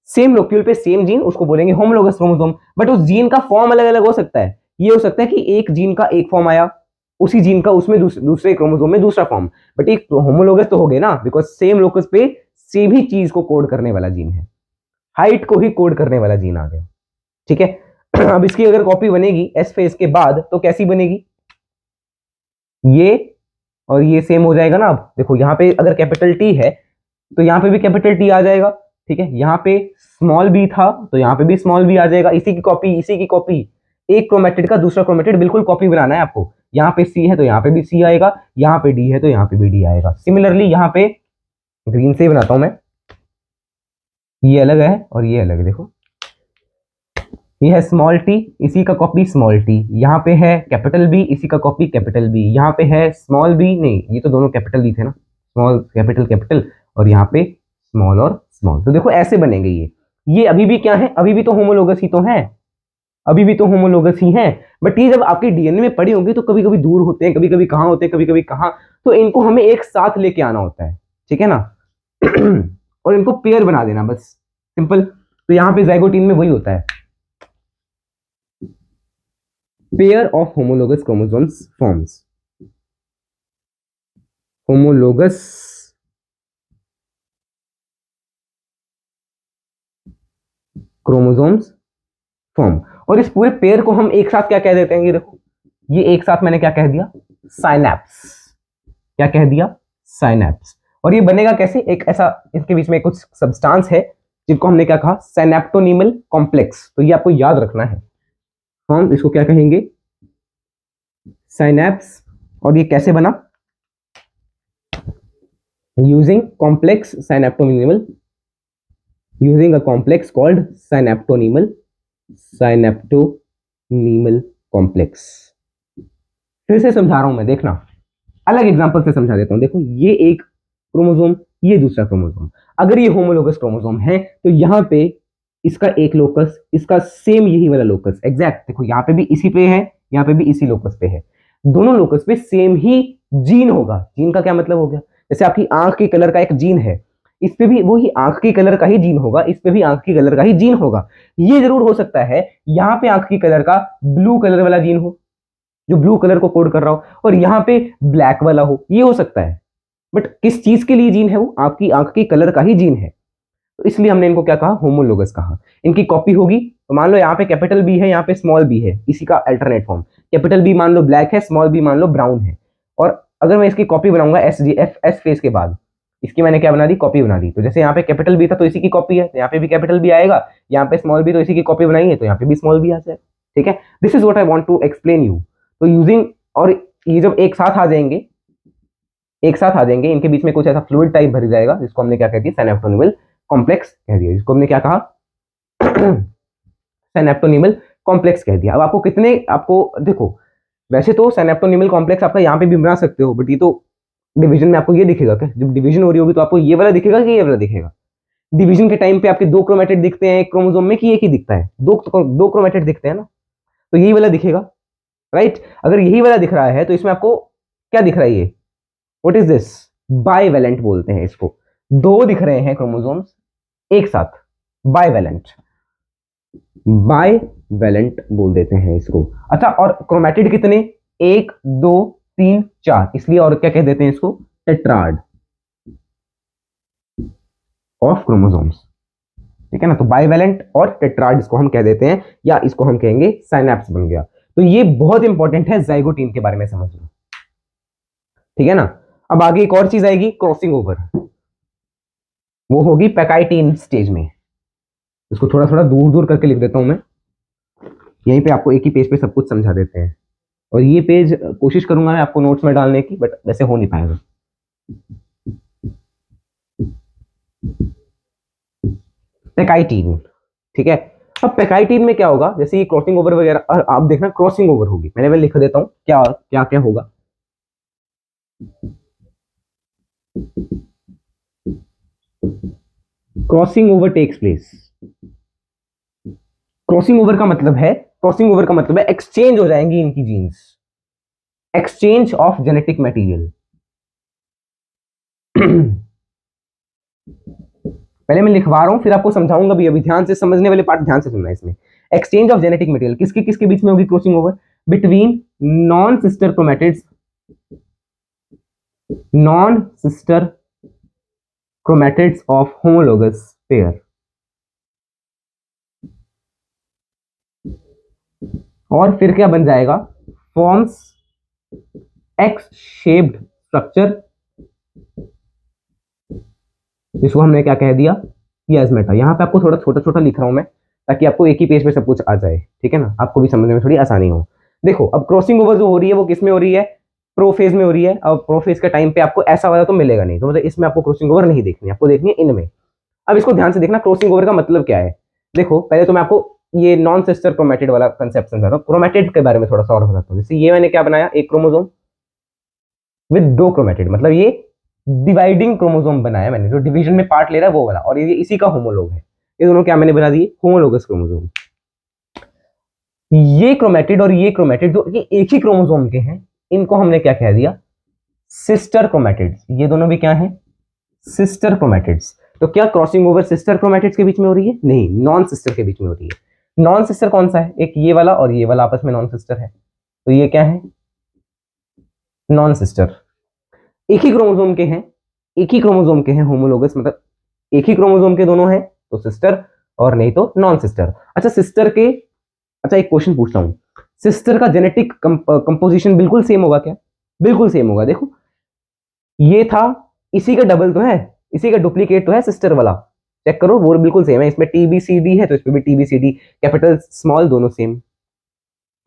सेम लोक्यूल पे सेम जीन, उसको बोलेंगे होमोलोगस क्रोमोसोम। बट उस जीन का फॉर्म अलग अलग हो सकता है। ये हो सकता है कि एक जीन का एक फॉर्म आया, उसी जीन का उसमें दूसरे क्रोमोसोम में दूसरा फॉर्म, बट एक होमोलोगस तो हो गए ना, बिकॉज सेम लोकस पे सेम ही चीज को कोड करने वाला जीन है, हाइट को ही कोड करने वाला जीन आ गया, ठीक है। अब इसकी अगर कॉपी बनेगी एस फेज के बाद तो कैसी बनेगी, ये और ये सेम हो जाएगा ना। अब देखो यहाँ पे अगर कैपिटल टी है तो यहाँ पे भी कैपिटल टी आ जाएगा, ठीक है। यहाँ पे स्मॉल बी था तो यहाँ पे भी स्मॉल बी आ जाएगा। इसी की कॉपी, एक क्रोमेटिड का दूसरा क्रोमेटिड बिल्कुल कॉपी बनाना है आपको। यहाँ पे सी है तो यहाँ पे भी सी आएगा, यहाँ पे डी है तो यहाँ पे भी डी आएगा। सिमिलरली यहाँ पे ग्रीन से बनाता हूं मैं, ये अलग है और ये अलग है। देखो ये है स्मॉल टी, इसी का कॉपी स्मॉल टी। यहाँ पे है कैपिटल बी, इसी का कॉपी कैपिटल बी। यहाँ पे है स्मॉल बी, नहीं ये तो दोनों कैपिटल बी थे ना, स्मॉल कैपिटल कैपिटल, और यहाँ पे स्मॉल और स्मॉल। तो देखो ऐसे बनेंगे ये अभी भी क्या है, अभी भी तो होमोलोगस ही तो है, अभी भी तो होमोलोगस ही है। बट ये जब आपके डीएनए में पड़ी होंगी तो कभी कभी दूर होते हैं, कभी कभी कहाँ होते हैं, कभी कभी कहाँ, तो इनको हमें एक साथ लेके आना होता है, ठीक है ना। और इनको पेयर बना देना बस, सिंपल। तो यहाँ पे ज़ाइगोटीन में वही होता है, pair of homologous chromosomes forms, homologous chromosomes form. और इस पूरे पेयर को हम एक साथ क्या कह देते हैं, ये देखो, ये एक साथ मैंने क्या कह दिया, साइनैप्स। क्या कह दिया, साइनैप्स। और ये बनेगा कैसे, एक ऐसा इसके बीच में कुछ सब्सटेंस है जिनको हमने क्या कहा, सिनेप्टोनीमल कॉम्प्लेक्स। तो ये आपको याद रखना है, हम इसको क्या कहेंगे, साइनैप्स। और ये कैसे बना, using complex synaptonemal, using a complex called synaptonemal complex. फिर से समझा रहा हूं मैं, देखना, अलग एग्जांपल से समझा देता हूं। देखो ये एक क्रोमोसोम, ये दूसरा क्रोमोसोम। अगर ये होमोलोगस क्रोमोसोम है तो यहाँ पे इसका एक लोकस, इसका सेम यही वाला लोकस एग्जैक्ट, देखो यहाँ पे भी इसी पे है, यहाँ पे भी इसी लोकस पे है, दोनों लोकस पे सेम ही जीन होगा। जीन का क्या मतलब हो गया, जैसे आपकी आंख के कलर का एक जीन है, इस पे भी वही आंख के कलर का ही जीन होगा, इस पे भी आंख के कलर का ही जीन होगा। ये जरूर हो सकता है यहाँ पे आंख की कलर का ब्लू कलर वाला जीन हो, जो ब्लू कलर को कोड कर रहा हो, और यहाँ पे ब्लैक वाला हो, ये हो सकता है। बट किस चीज के लिए जीन है वो, आपकी आंख की कलर का ही जीन है। तो इसलिए हमने इनको क्या कहा, होमोलोगस कहा। इनकी कॉपी होगी तो मान लो यहाँ पे कैपिटल बी है, यहाँ पे स्मॉल बी है, इसी का अल्टरनेट फॉर्म। कैपिटल बी मान लो ब्लैक है, स्मॉल बी मान लो ब्राउन है। और अगर मैं इसकी कॉपी बनाऊंगा एस फेस के बाद, इसकी मैंने क्या बना दी, कॉपी बना दी। तो जैसे यहाँ पे कैपिटल बी था तो इसी की कॉपी है, तो यहाँ पे भी कैपिटल बी आएगा, यहाँ पे स्मॉल बी तो इसी की कॉपी बनाई है तो यहाँ पे भी स्मॉल बी आ जाए, ठीक है। This is what I want to explain you. तो यूजिंग, और ये जब एक साथ आ जाएंगे, एक साथ आ जाएंगे, इनके बीच में कुछ ऐसा फ्लूइड टाइप भर जाएगा जिसको हमने क्या कह दिया, सिनेप्टोनीमल कॉम्प्लेक्स कह दिया, जिसको हमने क्या कहा, सिनेप्टोनीमल कॉम्प्लेक्स कह दिया। अब आपको कितने, आपको देखो वैसे तो सिनेप्टोनीमल कॉम्प्लेक्स आपका यहाँ पे भी बना सकते हो, बट ये तो डिवीजन में आपको ये दिखेगा क्या, जब डिवीजन हो रही होगी तो आपको ये वाला दिखेगा कि ये वाला दिखेगा। डिवीजन के टाइम पे आपके दो क्रोमेटिड दिखते हैं एक क्रोमोसोम में कि एक ही दिखता है, दो क्रोमेटिड दिखते हैं ना, तो यही वाला दिखेगा, राइट। अगर यही वाला दिख रहा है तो इसमें आपको क्या दिख रहा है, ये व्हाट इज दिस, बाइवेलेंट बोलते हैं इसको। दो दिख रहे हैं क्रोमोसोम्स, एक साथ, बाइवेलेंट, बाइवेलेंट बोल देते हैं इसको। अच्छा, और क्रोमेटिड कितने, एक, दो, तीन, चार, इसलिए और क्या कह देते हैं इसको, टेट्राड ऑफ क्रोमोसोम्स। ठीक है ना, तो बाइवेलेंट और टेट्राड इसको हम कह देते हैं, या इसको हम कहेंगे साइनैप्स बन गया। तो ये बहुत इंपॉर्टेंट है जाइगोटीन के बारे में समझना। ठीक है ना। अब आगे एक और चीज आएगी, क्रॉसिंग ओवर, वो होगी पैकाइटीन स्टेज में। इसको थोड़ा थोड़ा दूर दूर करके लिख देता हूं मैं, यहीं पे आपको एक ही पेज पे सब कुछ समझा देते हैं। और ये पेज कोशिश करूंगा मैं आपको नोट्स में डालने की, बट वैसे हो नहीं पाएगा। पैकाइटीन, ठीक है। अब पैकाइटीन में क्या होगा, जैसे ये क्रॉसिंग ओवर वगैरह, और आप देखना क्रॉसिंग ओवर होगी, मैं लिख देता हूं क्या क्या क्या होगा। Crossing over takes place. Crossing over का मतलब है, क्रॉसिंग ओवर का मतलब है एक्सचेंज हो जाएंगी इनकी genes, exchange of genetic material. पहले मैं लिखवा रहा हूं, फिर आपको समझाऊंगा भी, अभी ध्यान से समझने वाले पार्ट ध्यान से सुनना है इसमें। एक्सचेंज ऑफ जेनेटिक मटेरियल किसके किसके बीच में होगी crossing over, between non sister chromatids, non sister chromatids of homologous pair. और फिर क्या बन जाएगा, फॉर्म्स एक्स शेप्ड स्ट्रक्चर, जिसको हमने क्या कह दिया, प्लाज्मेटा। यहाँ पे आपको थोड़ा छोटा छोटा लिख रहा हूं मैं, ताकि आपको एक ही पेज पे सब कुछ आ जाए। ठीक है ना, आपको भी समझने में थोड़ी आसानी हो। देखो, अब क्रॉसिंग ओवर जो हो रही है वो किस में हो रही है, प्रोफेज में हो रही है। अब प्रोफेज के टाइम पे आपको ऐसा वाला तो मिलेगा नहीं, तो मतलब इसमें आपको क्रॉसिंग ओवर नहीं देखनी, आपको देखनी है इनमें। अब इसको ध्यान से देखना, क्रॉसिंग ओवर का मतलब क्या है। देखो, पहले तो मैं आपको ये नॉन सिस्टर क्रोमैटिड वाला कंसेप्ट समझाता हूँ, क्रोमैटिड के बारे में थोड़ा सा और बताता हूँ। जैसे ये मैंने क्या बनाया, एक क्रोमोसोम विद दो क्रोमैटिड, मतलब ये डिवाइडिंग क्रोमोसोम बनाया मैंने, जो डिवीजन में पार्ट ले रहा है वो वाला, और ये इसी का होमोलोग है। ये दोनों क्या मैंने बना दिए, होमोलोगस क्रोमोसोम। ये क्रोमैटिड और ये क्रोमैटिड जो कि एक ही क्रोमोसोम के हैं, इनको हमने क्या कह दिया, सिस्टर क्रोमैटिड्स। ये दोनों भी क्या है, सिस्टर क्रोमैटिड्स। तो क्या क्रॉसिंग ओवर सिस्टर क्रोमैटिड्स के बीच में हो रही है, नहीं, नॉन सिस्टर के बीच में हो रही है। नॉन सिस्टर कौन सा है, एक ये वाला और ये वाला आपस में नॉन सिस्टर है, तो ये क्या है, नॉन सिस्टर। एक ही क्रोमोसोम के हैं, एक ही क्रोमोसोम के हैं होमोलोगस, मतलब एक ही क्रोमोसोम के दोनों हैं तो सिस्टर, और नहीं तो नॉन सिस्टर। अच्छा, सिस्टर के, अच्छा एक क्वेश्चन पूछता हूं, सिस्टर का जेनेटिक कंपोजिशन बिल्कुल सेम होगा क्या, बिल्कुल सेम होगा। देखो, ये था, इसी का डबल तो है, इसी का डुप्लीकेट तो है सिस्टर वाला, चेक करो, वो बिल्कुल सेम है। इसमें टीबीसीडी है तो इसमें भी टीबीसीडी, कैपिटल स्मॉल दोनों सेम।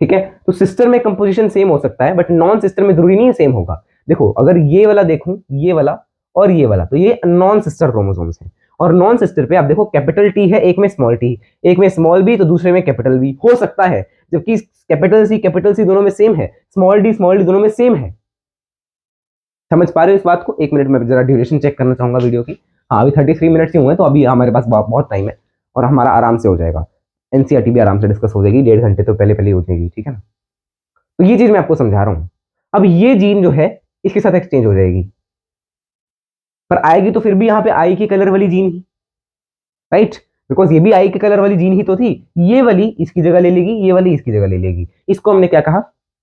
ठीक है, तो सिस्टर में कंपोजिशन सेम हो सकता है, बट नॉन सिस्टर में जरूरी नहीं है सेम होगा। देखो, अगर ये वाला देखूं, ये वाला और ये वाला, तो ये नॉन सिस्टर क्रोमोसोम्स हैं। और नॉन सिस्टर पे आप देखो, कैपिटल टी है एक में, स्मॉल टी एक में, स्मॉल बी तो दूसरे में कैपिटल बी हो सकता है, जबकि कैपिटल सी दोनों में सेम है, स्मॉल डी दोनों में सेम है। समझ पा रहे हो इस बात को, एक मिनट में जरा ड्यूरेशन चेक करना चाहूंगा वीडियो की। हाँ, अभी 33 मिनट ही हुए हैं, तो अभी हमारे पास बहुत टाइम है, और हमारा आराम से हो जाएगा। एनसीईआरटी भी आराम से डिस्कस हो जाएगी, 1.5 घंटे तो पहले पहले हो जाएगी। ठीक है ना, तो ये चीज मैं आपको समझा रहा हूं। अब ये जीन जो है इसके साथ एक्सचेंज हो जाएगी, पर आएगी तो फिर भी यहाँ पे आई की कलर वाली जीन ही, राइट, बिकॉज ये भी आई के कलर वाली जीन ही तो थी। ये वाली इसकी जगह ले लेगी, ये वाली इसकी जगह ले लेगी, इसको हमने क्या कहा,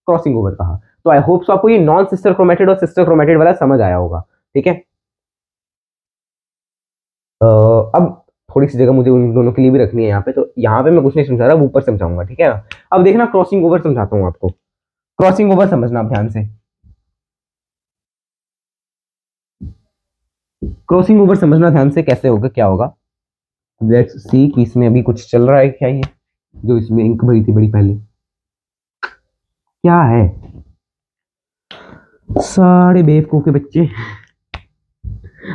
क्रॉसिंग ओवर कहा। तो आई होप सो आपको ये नॉन सिस्टर क्रोमेटिड और सिस्टर क्रोमेटिड वाला समझ आया होगा। ठीक है, अब थोड़ी सी जगह मुझे उन दोनों के लिए भी रखनी है यहाँ पे, तो यहाँ पे मैं कुछ नहीं समझा रहा, ऊपर समझाऊंगा। ठीक है ना, अब देखना क्रॉसिंग ओवर समझाता हूँ आपको, क्रॉसिंग ओवर समझना आप ध्यान से। क्रॉसिंग ओवर समझना ध्यान से, कैसे होगा क्या होगा। लेट्स सी कि इसमें अभी कुछ चल रहा है क्या, ये जो इसमें इंक भरी थी बड़ी पहले, क्या है, सारे बेवकूफ के बच्चे।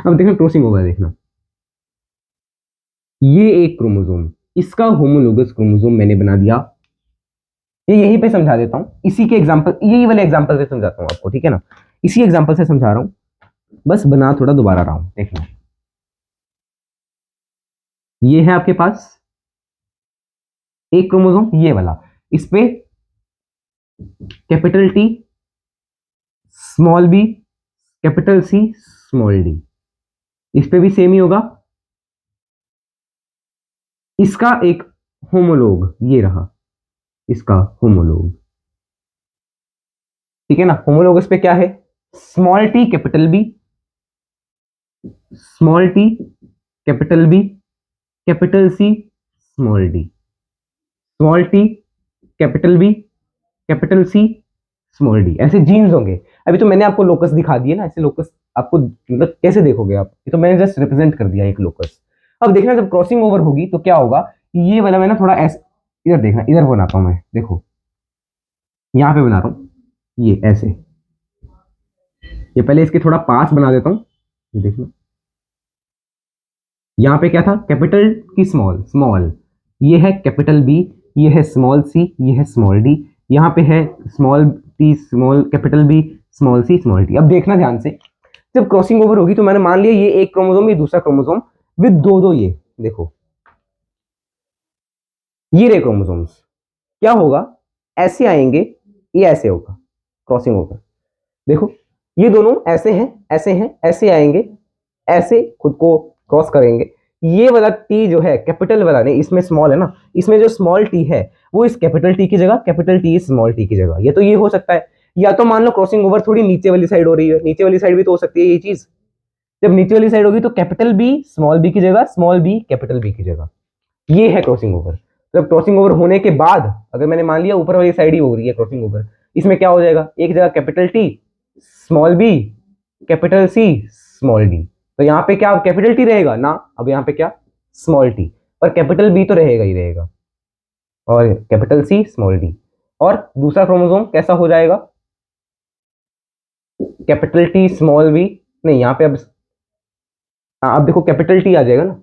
अब देखना क्रॉसिंग ओवर, देखना ये एक क्रोमोसोम, इसका होमोलोगस क्रोमोसोम मैंने बना दिया। ये यहीं पे समझा देता हूं, इसी के एग्जांपल, यही वाले एग्जांपल से समझाता हूं आपको। ठीक है ना, इसी एग्जांपल से समझा रहा हूं, बस बना थोड़ा दोबारा रहा हूं। देखना, ये है आपके पास एक क्रोमोसोम, ये वाला, इस पे capital T, small B, capital C, small D, इस पे भी सेम ही होगा, इसका एक होमोलोग ये रहा, इसका होमोलोग, ठीक है ना। होमोलोग इस पे क्या है, small T capital B, small T capital B capital C small D, small T capital B capital C small D, ऐसे जीन्स होंगे। अभी तो मैंने आपको लोकस दिखा दिए ना, ऐसे लोकस आपको मतलब कैसे देखोगे आप, ये तो मैंने जस्ट रिप्रेजेंट कर दिया एक लोकस। अब देखना जब क्रॉसिंग ओवर होगी तो क्या होगा, ये वाला मैं ना थोड़ा ऐसे, इधर देखना, इधर बनाता हूं मैं, देखो यहाँ पे बना रहा हूँ ये ऐसे, ये पहले इसके थोड़ा पास बना देता हूँ, ये देखना यहाँ पे क्या था, कैपिटल की स्मॉल, स्मॉल, ये है कैपिटल बी, ये है स्मॉल सी, ये है स्मॉल डी, यहाँ पे है small T small capital B small C small T. अब देखना ध्यान से, जब क्रॉसिंग ओवर होगी तो मैंने मान लिया ये एक क्रोमोसोम, ये दूसरा क्रोमोसोम विद दो दो, ये देखो ये रे क्रोमोसोम्स, क्या होगा, ऐसे आएंगे, ये ऐसे होगा क्रॉसिंग ओवर, देखो ये दोनों ऐसे हैं, ऐसे हैं, ऐसे आएंगे, ऐसे खुद को क्रॉस करेंगे। ये वाला टी जो है कैपिटल वाला नहीं, इसमें स्मॉल है ना, इसमें जो स्मॉल टी है वो इस कैपिटल टी की जगह, कैपिटल टी इस स्मॉल टी की जगह, ये तो ये हो सकता है। या तो मान लो क्रॉसिंग ओवर थोड़ी नीचे वाली साइड हो रही है, नीचे वाली साइड भी तो हो सकती है ये चीज, जब नीचे वाली साइड होगी तो कैपिटल बी स्मॉल बी की जगह, स्मॉल बी कैपिटल बी की जगह, ये है क्रॉसिंग ओवर। जब क्रॉसिंग ओवर होने के बाद अगर मैंने मान लिया ऊपर वाली साइड ही हो रही है क्रॉसिंग ओवर, इसमें क्या हो जाएगा, एक जगह capital T small B capital C small D, तो यहाँ पे क्या कैपिटल टी रहेगा ना, अब यहाँ पे क्या स्मॉल टी, पर कैपिटल बी तो रहेगा ही रहेगा, और कैपिटल सी स्मॉल डी। और दूसरा क्रोमोसोम कैसा हो जाएगा, कैपिटल टी स्मॉल बी, नहीं यहाँ पे अब, हाँ अब देखो कैपिटल टी आ जाएगा ना,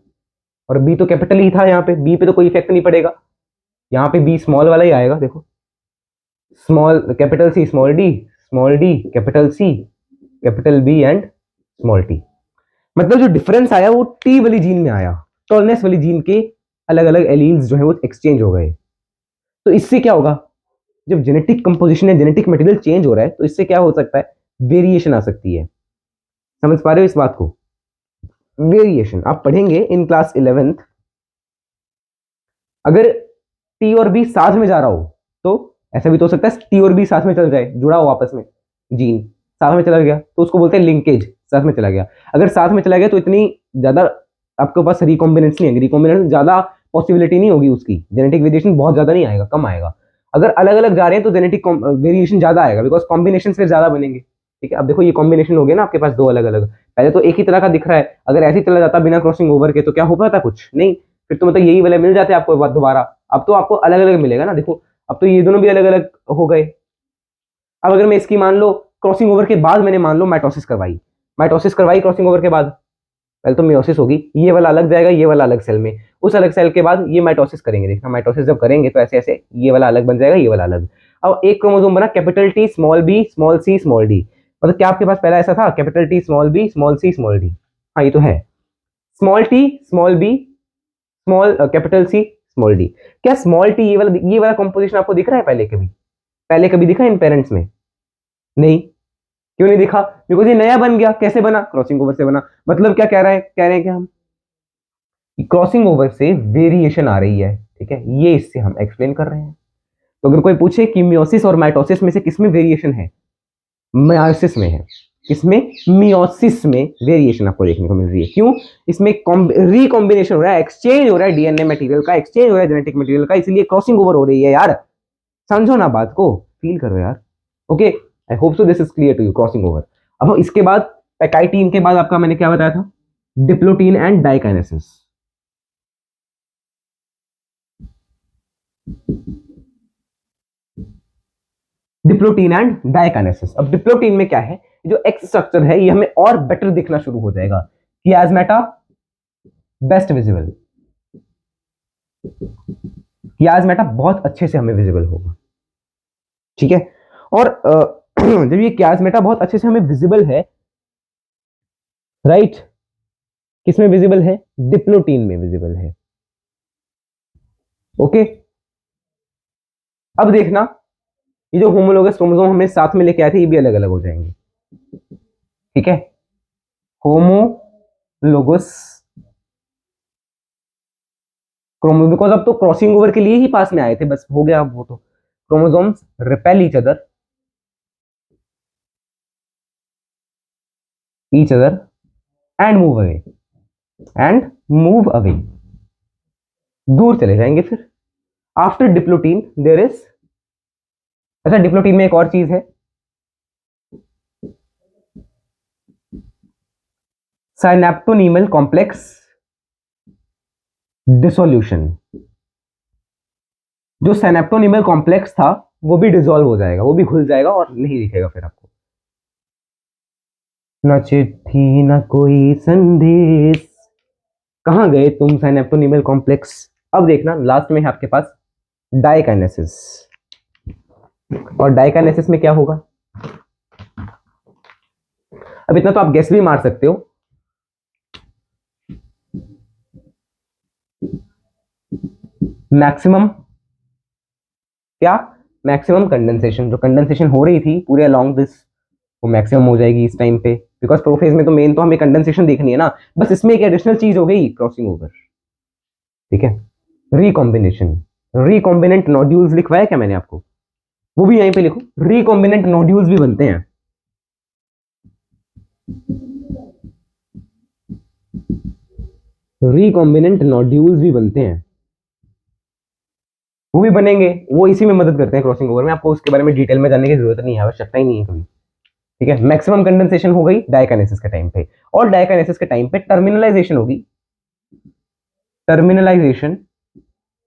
और बी तो कैपिटल ही था, यहाँ पे बी पे तो कोई इफेक्ट नहीं पड़ेगा, यहाँ पे बी स्मॉल वाला ही आएगा, देखो small capital C small D capital C capital B and small T. मतलब जो डिफरेंस आया वो टी वाली जीन में आया, टॉलनेस वाली जीन के अलग अलग एलील्स जो है वो एक्सचेंज हो गए। तो इससे क्या होगा, जब जेनेटिक कंपोजिशन या जेनेटिक मटेरियल चेंज हो रहा है तो इससे क्या हो सकता है, वेरिएशन आ सकती है। समझ पा रहे हो इस बात को, वेरिएशन आप पढ़ेंगे इन क्लास 11th। अगर टी और बी साथ में जा रहा हो तो ऐसा भी तो हो सकता है टी और बी साथ में चल जाए, जुड़ा हो आपस में, जीन साथ में चला गया तो उसको बोलते हैं लिंकेज, साथ में चला गया। अगर साथ में चला गया तो इतनी ज्यादा आपके पास रिकॉम्बिनेंस नहीं है, रिकॉम्बिनेंस ज्यादा पॉसिबिलिटी नहीं होगी उसकी, जेनेटिक वेरिएशन बहुत ज्यादा नहीं आएगा, कम आएगा। अगर अलग अलग जा रहे हैं तो जेनेटिक वेरिएशन ज्यादा आएगा, बिकॉज कॉम्बिनेशन फिर ज्यादा बनेंगे। ठीक है, अब देखो ये कॉम्बिनेशन हो गया ना आपके पास दो अलग अलग, पहले तो एक ही तरह का दिख रहा है, अगर ऐसे ही चला जाता बिना क्रॉसिंग ओवर के तो क्या हो पाता, कुछ नहीं, फिर तो मतलब यही वाले मिल जाते आपको दोबारा। अब तो आपको अलग अलग मिलेगा ना, देखो अब तो ये दोनों भी अलग अलग हो गए। अब अगर मैं इसकी मान लो क्रॉसिंग ओवर के बाद मैंने मान लो माइटोसिस करवाई, माइटोसिस करवाई क्रॉसिंग ओवर के बाद, पहले तो मियोसिस होगी, ये वाला अलग जाएगा, ये वाला अलग सेल में, उस अलग सेल के बाद ये माइटोसिस करेंगे, देखना माइटोसिस जब करेंगे तो ऐसे ऐसे ये वाला अलग बन जाएगा, ये वाला अलग। अब एक क्रोमोसोम बना capital T small B small C small D, मतलब क्या आपके पास पहला ऐसा था capital T small B small C small D, हाँ ये तो है, small T small B small capital C small D. क्या स्मॉल टी ये वाला कॉम्पोजिशन आपको दिख रहा है पहले कभी, पहले कभी दिखा इन पेरेंट्स में, नहीं, क्यों नहीं दिखा, बिकॉज ये नया बन गया, कैसे बना, क्रॉसिंग ओवर से बना। मतलब क्या कह रहा है, कह रहे हैं कि हम क्रॉसिंग ओवर से वेरिएशन आ रही है, ठीक है, ये इससे हम एक्सप्लेन कर रहे हैं। तो अगर कोई पूछे कि मियोसिस और माइटोसिस में से किसमें वेरिएशन है, मायोसिस में है, किसमें, मियोसिस में वेरिएशन आपको देखने को मिल रही है, क्यों, इसमें रिकॉम्बिनेशन हो रहा है, एक्सचेंज हो रहा है, डीएनए मटेरियल का एक्सचेंज हो रहा है, जेनेटिक मटेरियल का, इसलिए क्रॉसिंग ओवर हो रही है यार, समझो ना बात को, फील करो यार। Okay, I hope so this is clear to you, crossing over. अब इसके बाद पैकाइटीन के बाद आपका मैंने क्या बताया था, diplotene and diakinesis. Diplotene and diakinesis, अब डिप्लोटीन में क्या है, जो एक्स स्ट्रक्चर है ये हमें और बेटर दिखना शुरू हो जाएगा, कियाज्मेटा बेस्ट विजिबल, कियाज्मेटा बहुत अच्छे से हमें विजिबल होगा, ठीक है। और जब ये कियाज्मेटा बहुत अच्छे से हमें विजिबल है, राइट, किसमें विजिबल है, डिप्लोटीन में विजिबल है। ओके, अब देखना ये जो होमोलोगस क्रोमोसोम हमने साथ में लेके आए थे ये भी अलग अलग हो जाएंगे, ठीक है, होमोलोगस क्रोमो बिकॉज अब तो क्रॉसिंग ओवर के लिए ही पास में आए थे, बस हो गया अब वो तो। Chromosomes repel each other and move away, and move away, दूर चले जाएंगे फिर। आफ्टर डिप्लोटीन देयर इज, अच्छा डिप्लोटीन में एक और चीज है, साइनेप्टोनीमल कॉम्प्लेक्स डिसोल्यूशन। जो साइनेप्टोनीमल कॉम्प्लेक्स था वो भी डिसॉल्व हो जाएगा, वो भी घुल जाएगा और नहीं दिखेगा फिर आपको। न चिट्ठी न कोई संदेश, कहां गए तुम साइनेप्टोनीमल कॉम्प्लेक्स। अब देखना लास्ट में है आपके पास डाइकाइनेसिस, और डाइकाइनेसिस में क्या होगा, अब इतना तो आप गेस भी मार सकते हो। मैक्सिमम क्या, मैक्सिमम कंडेंसेशन, जो कंडेंसेशन हो रही थी पूरे अलोंग दिस, वो मैक्सिमम हो जाएगी इस टाइम पे, बिकॉज प्रोफेज में तो मेन तो हमें कंडेंसेशन देखनी है ना, बस इसमें एक एडिशनल चीज हो गई क्रॉसिंग ओवर। ठीक है, रिकॉम्बिनेशन, रिकॉम्बिनेंट नोड्यूल्स लिखवाया क्या मैंने आपको, वो भी यहीं पे लिखो, रिकॉम्बिनेंट नोड्यूल्स भी बनते हैं। रिकॉम्बिनेंट नोड्यूल्स भी बनते हैं, वो भी बनेंगे, वो इसी में मदद करते हैं क्रॉसिंग ओवर में, आपको उसके बारे में डिटेल में जानने की जरूरत नहीं है, आवश्यकता ही नहीं है कभी। ठीक है, मैक्सिमम कंडेंसेशन हो गई डाइकाइनेसिस के टाइम पे, और डाइकाइनेसिस के टाइम पे टर्मिनलाइजेशन होगी, टर्मिनलाइजेशन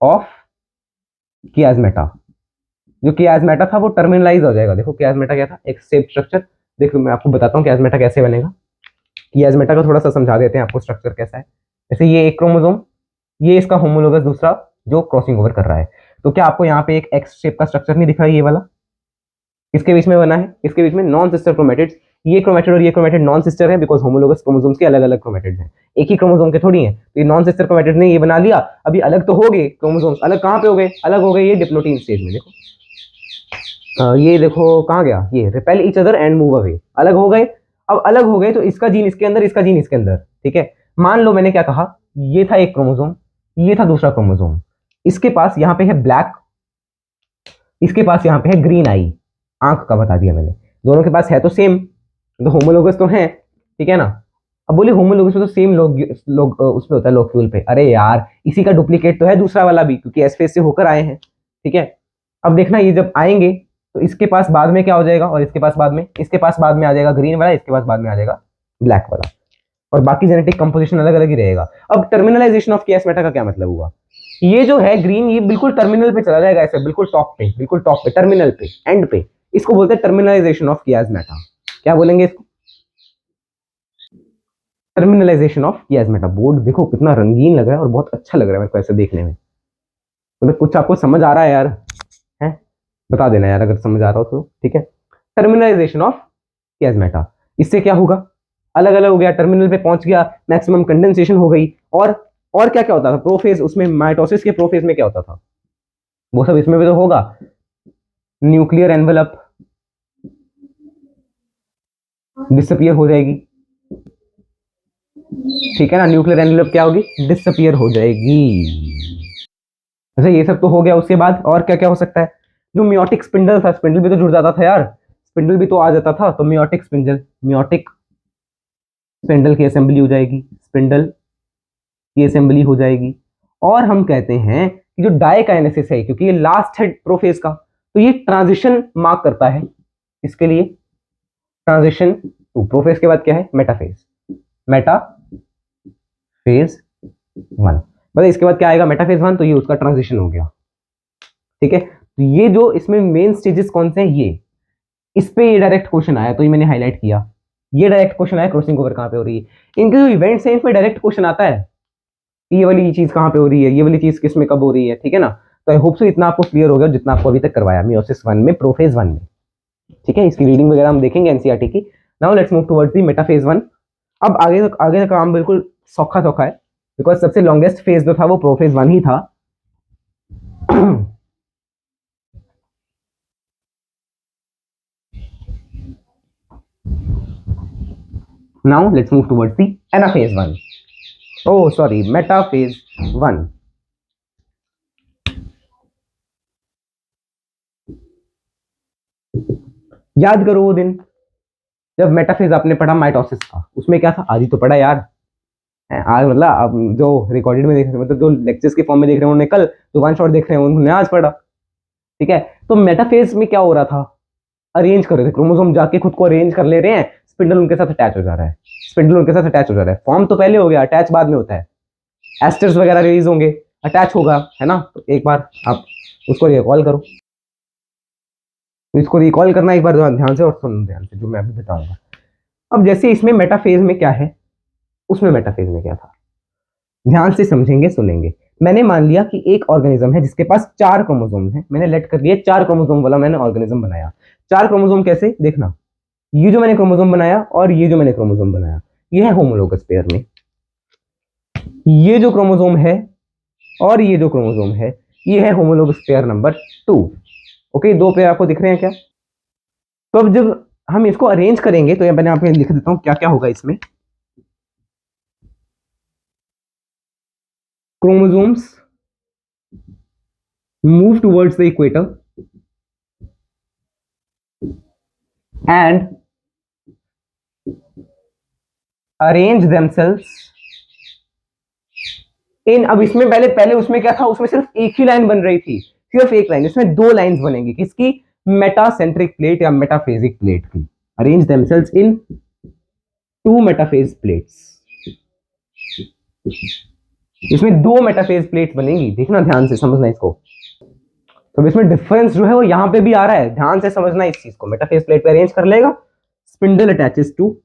ऑफ कियाज्मेटा। जो कियाज्मेटा था वो टर्मिनलाइज हो जाएगा। देखो कियाज्मेटा क्या था, एक शेप स्ट्रक्चर। देखो मैं आपको बताता हूँ कियाज्मेटा कैसे बनेगा, कियाज्मेटा का थोड़ा सा समझा देते हैं आपको स्ट्रक्चर कैसा है। जैसे ये एक क्रोमोसोम, ये इसका होमोलोगस दूसरा जो क्रॉसिंग ओवर कर रहा है, तो क्या आपको यहाँ पे एक एक्स शेप का स्ट्रक्चर नहीं दिख रहा है, ये वाला इसके बीच में बना है, इसके बीच में नॉन सिस्टर क्रोमेटिड्स, ये क्रोमेटिड और ये क्रोमेटिड नॉन सिस्टर है, बिकॉज होमोलोगस क्रोमोसोम्स के अलग अलग क्रोमेटिड्स हैं, एक ही क्रोमोसोम के थोड़ी हैं, तो ये नॉन सिस्टर क्रोमेटिड ने ये बना लिया। अभी अलग तो हो गए क्रोमोसोम्स, अलग कहाँ पे हो गए, अलग हो गए ये डिप्लोटीन स्टेज में। देखो ये देखो कहाँ गया, ये repel each other and move away, अलग हो गए। अब अलग हो गए तो इसका जीन इसके अंदर, इसका जीन इसके अंदर। ठीक है, मान लो मैंने क्या कहा, ये था एक क्रोमोसोम, ये था दूसरा क्रोमोसोम, इसके पास यहाँ पे है ब्लैक, इसके पास यहाँ पे है ग्रीन आई, आंख का बता दिया मैंने, दोनों के पास है तो सेम, तो होमोलोगस तो है। ठीक है ना, अब बोले होमोलोगस में तो सेम लोग उस पे होता है लोक्यूल पे, अरे यार इसी का डुप्लीकेट तो है दूसरा वाला भी, क्योंकि एस फेज से होकर आए हैं। ठीक है, अब देखना ये जब आएंगे तो इसके पास बाद में क्या हो जाएगा, और इसके पास बाद में, इसके पास बाद में आ जाएगा ग्रीन वाला, इसके पास बाद में आ जाएगा ब्लैक वाला, और बाकी जेनेटिक कंपोजिशन अलग अलग ही रहेगा। अब टर्मिनलाइजेशन ऑफ कियास्मेटा का क्या मतलब हुआ, ये जो है ग्रीन ये बिल्कुल टर्मिनल पे चला जाएगा, ऐसे बिल्कुल टॉप पे, बिल्कुल टॉप पे, टर्मिनल पे, एंड पे, इसको बोलते हैं टर्मिनलाइजेशन ऑफ कियास्मेटा। क्या बोलेंगे इसको, टर्मिनलाइजेशन ऑफ कियास्मेटा। बोर्ड देखो कितना रंगीन लग रहा है और बहुत अच्छा लग रहा है मेरे को ऐसे देखने में, मतलब कुछ आपको समझ आ रहा है यार, है बता देना यार अगर समझ आ रहा हो तो। ठीक है, टर्मिनलाइजेशन ऑफ कियास्मेटा, इससे क्या होगा, अलग अलग हो गया, टर्मिनल पे पहुंच गया, मैक्सिमम कंडेंसेशन हो गई, और क्या क्या होता था प्रोफेज, उसमें माइटोसिस के प्रोफेज में क्या होता था, वो सब इसमें भी तो होगा। न्यूक्लियर एनवेलप डिसअपियर हो जाएगी। ठीक है ना, न्यूक्लियर एनवेलप क्या होगी, डिसअपियर हो जाएगी। अच्छा ये सब तो हो गया, उसके बाद और क्या क्या हो सकता है, जो मियोटिक स्पिंडल था, स्पिंडल भी तो जुड़ जाता था यार, स्पिंडल भी तो आ जाता था, तो मियोटिक स्पिंडल, मियोटिक स्पिंडल की असेंबली हो जाएगी, स्पिंडल की असेंबली हो जाएगी। और हम कहते हैं कि जो डाइकाइनेसिस है, क्योंकि ये लास्ट है प्रोफेज का, तो ये ट्रांजिशन मार्क करता है इसके लिए, ट्रांजिशन टू प्रोफेज के बाद क्या है, मेटाफेज, मेटाफेज वन, मतलब इसके बाद क्या आएगा, मेटाफेज वन, तो ये उसका ट्रांजिशन हो गया। ठीक है, तो ये जो इसमें मेन स्टेजेस कौन से हैं, ये इस पे ये डायरेक्ट क्वेश्चन आया, तो ये मैंने हाईलाइट किया, ये डायरेक्ट क्वेश्चन आया क्रॉसिंग ओवर कहां पे हो रही है, इनके जो इवेंट्स हैं इसमें डायरेक्ट क्वेश्चन आता है, ये वाली चीज कहां पे हो रही है, ये वाली चीज किस में कब हो रही है। ठीक है ना, तो आई होप सो इतना आपको क्लियर हो गया जितना आपको अभी तक करवाया मियोसिस वन में, प्रोफेज वन में। ठीक है, इसकी रीडिंग वगैरह हम देखेंगे एनसीईआरटी की। Now let's move towards the metaphase one. अब आगे का काम बिल्कुल सौखा सौखा है, बिकॉज सबसे लॉन्गेस्ट फेज जो था वो प्रोफेज वन ही था। Now let's move towards the anaphase one, oh sorry, metaphase 1. याद करो वो दिन जब मेटाफेज आपने पढ़ा माइटोसिस का, उसमें क्या था? आज ही तो पढ़ा यार। आज मतलब आप जो रिकॉर्डेड में देख रहे हैं, मतलब जो लेक्चर्स के फॉर्म में देख रहे हैं उन्होंने कल, जो वन शॉट देख रहे हैं उन्होंने आज पढ़ा। ठीक है, तो मेटाफेज में क्या हो रहा था? अरेंज कर रहे थे, क्रोमोसोम जाके खुद को अरेंज कर ले रहे हैं, स्पिंडल उनके साथ अटैच हो जा रहा है, स्पिंडल उनके साथ अटैच हो जा रहा है। फॉर्म तो पहले हो गया, अटैच बाद में होता है। एस्टर्स वगैरह रिलीज होंगे, अटैच होगा, है ना? तो एक बार आप उसको रिकॉल करो, तो इसको रिकॉल करना एक बार ध्यान से और सुन ध्यान से जो मैं अभी बताऊंगा। अब जैसे इसमें मेटाफेज में क्या है, उसमें मेटाफेज में क्या था, ध्यान से समझेंगे सुनेंगे। मैंने मान लिया कि एक ऑर्गेनिज्म है जिसके पास 4 क्रोमोसोम है, मैंने लेट कर दिया 4 क्रोमोसोम वाला मैंने ऑर्गेनिज्म बनाया। 4 क्रोमोसोम कैसे देखना, ये जो मैंने क्रोमोसोम बनाया और ये जो मैंने क्रोमोसोम बनाया, ये है होमोलोगस पेयर में। ये जो क्रोमोसोम है और ये जो क्रोमोसोम है, ये है homologous pair number 2। Okay, 2 pair आपको दिख रहे हैं क्या? तो अब जब हम इसको अरेंज करेंगे तो ये मैंने आपको लिख देता हूं क्या क्या होगा इसमें। Chromosomes move towards the equator and arrange themselves इन, अब इसमें पहले पहले उसमें क्या था, उसमें सिर्फ एक ही लाइन बन रही थी, सिर्फ एक लाइन, इसमें 2 लाइंस बनेंगी, किसकी? मेटासेंट्रिक प्लेट या मेटाफेजिक प्लेट की। अरेंज देमसेल्व्स इन 2 मेटाफेज प्लेट्स, इसमें 2 मेटाफेज प्लेट बनेंगी, देखना ध्यान से समझना इसको। तो इसमें डिफरेंस जो है वो यहां पे भी आ रहा है, ध्यान से समझना इस चीज को। मेटाफेज प्लेट पे अरेंज कर लेगा, स्पिंडल अटैचेस टू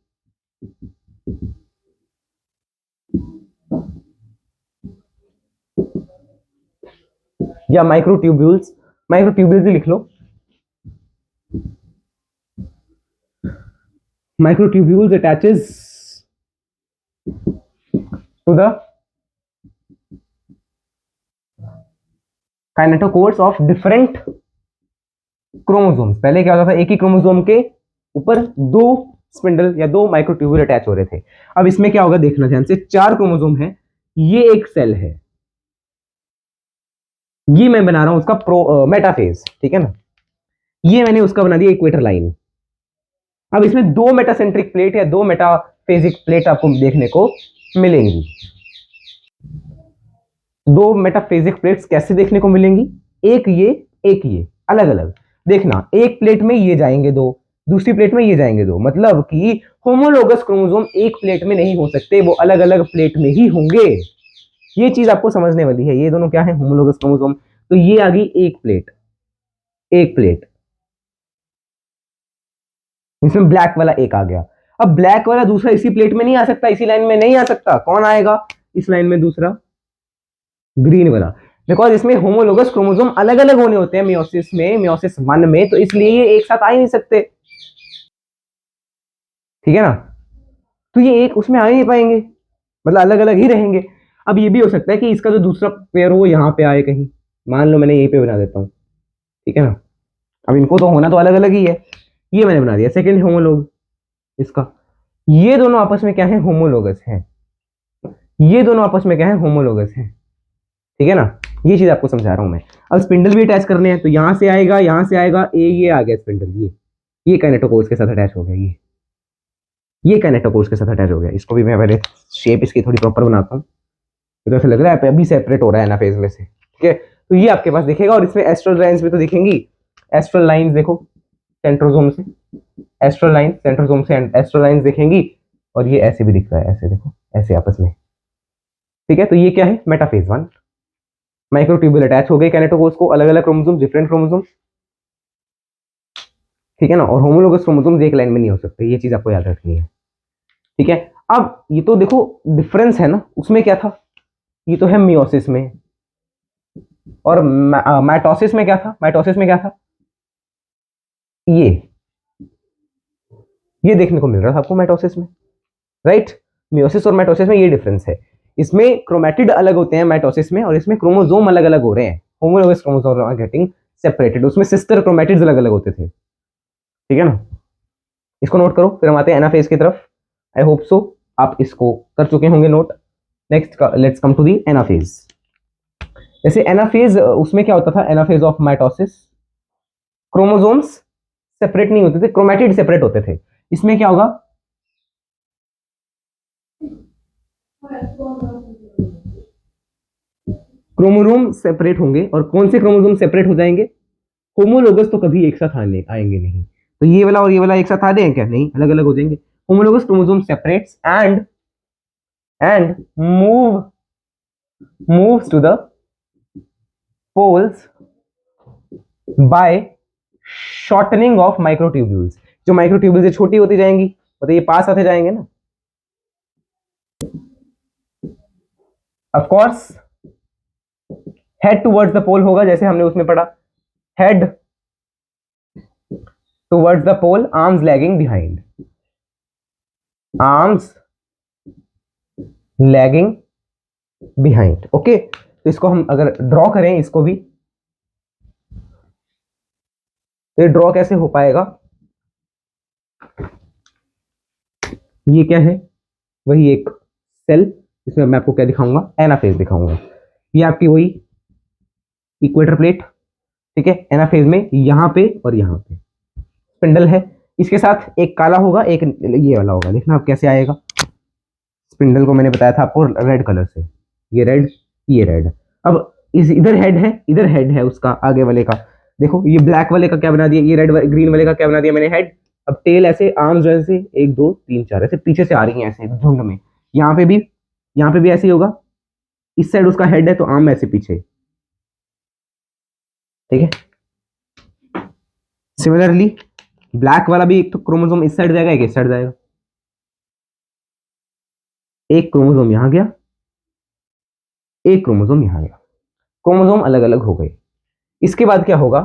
या माइक्रोट्यूब्यूल्स, माइक्रोट्यूब्यूल्स ही लिख लो, microtubules attaches to the kinetochores of different chromosomes. पहले क्या होता था, एक ही क्रोमोसोम के ऊपर 2 स्पिंडल या 2 माइक्रोट्यूब्यूल अटैच हो रहे थे। अब इसमें क्या होगा देखना ध्यान से, 4 क्रोमोसोम है, ये एक सेल है, ये मैं बना रहा हूं उसका मेटाफेज, ठीक है ना? ये मैंने उसका बना दिया इक्वेटर लाइन। अब इसमें 2 मेटासेंट्रिक प्लेट या 2 मेटाफेजिक प्लेट आपको देखने को मिलेंगी। 2 मेटाफेजिक प्लेट्स कैसे देखने को मिलेंगी, एक ये अलग अलग। देखना, एक प्लेट में ये जाएंगे 2, दूसरी प्लेट में ये जाएंगे 2, मतलब कि होमोलोगस क्रोमोसोम एक प्लेट में नहीं हो सकते, वो अलग अलग प्लेट में ही होंगे। ये चीज आपको समझने वाली है, ये दोनों क्या है? Homologous chromosome. तो ये आ गई एक प्लेट, एक प्लेट, इसमें ब्लैक वाला एक आ गया। अब ब्लैक वाला दूसरा इसी प्लेट में नहीं आ सकता, इसी लाइन में नहीं आ सकता, कौन आएगा इस लाइन में? दूसरा ग्रीन वाला, बिकॉज इसमें होमोलोगस क्रोमोसोम अलग अलग होने होते हैं मियोसिस में, मियोसिस 1 में, तो इसलिए ये एक साथ आ ही नहीं सकते, ठीक है ना? तो ये एक उसमें आ ही नहीं पाएंगे, मतलब अलग अलग ही रहेंगे। अब ये भी हो सकता है कि इसका जो दूसरा पेयर हो यहाँ पे आए कहीं, मान लो मैंने यहीं पे बना देता हूँ, ठीक है ना? अब इनको तो होना तो अलग अलग ही है, ये मैंने बना दिया सेकेंड होमोलोग इसका। ये दोनों आपस में क्या है? होमोलोगस है। ये दोनों आपस में क्या है? होमोलोगस है, ठीक है ना? ये चीज आपको समझा रहा हूं मैं। अब स्पिंडल भी अटैच करने हैं, तो यहां से आएगा, यहां से आएगा, ये आ गया स्पिंडल, ये काइनेटोकोर्स के साथ अटैच हो गया, ये काइनेटोकोर्स के साथ अटैच हो गया। इसको भी मैं पहले शेप इसकी थोड़ी प्रॉपर बनाता हूँ, तो ऐसा लग रहा है अभी सेपरेट हो रहा है एनाफेज में से, ठीक है? तो ये आपके पास दिखेगा, और इसमें एस्ट्रल लाइंस भी तो दिखेंगी। एस्ट्रल लाइंस देखो, सेंट्रोसोम से एस्ट्रल लाइन, सेंट्रोसोम से एस्ट्रल लाइंस दिखेंगी, और ये ऐसे भी दिख रहा है, ऐसे देखो, ऐसे आपस में, ठीक है? तो ये क्या है? मेटाफेज 1। माइक्रोट्यूब्यूल अटैच हो गए कैनेटोकोर्स को, अलग अलग क्रोमोसोम, डिफरेंट क्रोमोसोम, ठीक है ना? और होमोलोगस क्रोमोसोम एक लाइन में नहीं हो सकते, ये चीज आपको याद रखनी है, ठीक है? अब ये तो देखो डिफरेंस है ना, उसमें क्या था? ये तो है मियोसिस में, और माइटोसिस में क्या था? माइटोसिस में क्या था? ये ये देखने को मिल रहा था आपको माइटोसिस में, राइट? मियोसिस और माइटोसिस में ये डिफरेंस है, इसमें क्रोमैटिड अलग होते हैं माइटोसिस में, और इसमें क्रोमोसोम अलग अलग हो रहे हैं, homologous chromosome are getting separated, उसमें सिस्टर क्रोमैटिड्स अलग अलग होते थे, ठीक है ना? इसको नोट करो, फिर हम आते हैं एनाफेज की तरफ। आई होप सो आप इसको कर चुके होंगे note. Next let's come to the anaphase. जैसे एनाफेज, उसमें क्या होता था? Anaphase of mitosis, chromosomes separate नहीं होते थे, क्रोमेटिड सेपरेट होते थे। इसमें क्या होगा, क्रोमोसोम सेपरेट होंगे, और कौन से क्रोमोसोम सेपरेट हो जाएंगे, होमोलोगस तो कभी एक साथ आने आएंगे नहीं। तो ये वाला और ये वाला एक साथ आ जाएंगे क्या, नहीं, अलग अलग हो जाएंगे। Homologous chromosome separates and moves to the poles by shortening of microtubules. जो माइक्रोट्यूब्यूल्स छोटी होती जाएंगी, मतलब ये पास आते जाएंगे ना। Of course head towards the pole होगा, जैसे हमने उसमें पढ़ा, head towards the pole, arms lagging behind, arms lagging behind. Okay, तो इसको हम अगर ड्रॉ करें, इसको भी, तो ये ड्रॉ कैसे हो पाएगा, ये क्या है, वही एक सेल, इसमें मैं आपको क्या दिखाऊंगा, एनाफेज दिखाऊंगा। ये आपकी वही इक्वेटर प्लेट, ठीक है, एनाफेज में यहां पे और यहां पे स्पिंडल है, इसके साथ एक काला होगा, एक ये वाला होगा। देखना अब कैसे आएगा, स्पिंडल को मैंने बताया था आपको रेड कलर से, ये रेड, ये रेड। अब इस इधर हेड है उसका आगे वाले का, देखो ये ब्लैक वाले का क्या बना दिया, ये रेड ग्रीन वाले का क्या बना दिया मैंने, हेड। अब टेल ऐसे, आर्म्स ऐसे 1 2 3 4 ऐसे पीछे से आ रही हैं ऐसे झुंड में, यहाँ पे भी, यहाँ पे भी ऐसे ही होगा, इस साइड उसका हेड है तो आर्म ऐसे पीछे, ठीक है। सिमिलरली ब्लैक वाला भी एक तो क्रोमोसोम इस साइड जाएगा, एक इस साइड जाएगा, एक क्रोमोसोम यहां गया, एक क्रोमोसोम यहां गया, क्रोमोसोम अलग अलग हो गए। इसके बाद क्या होगा,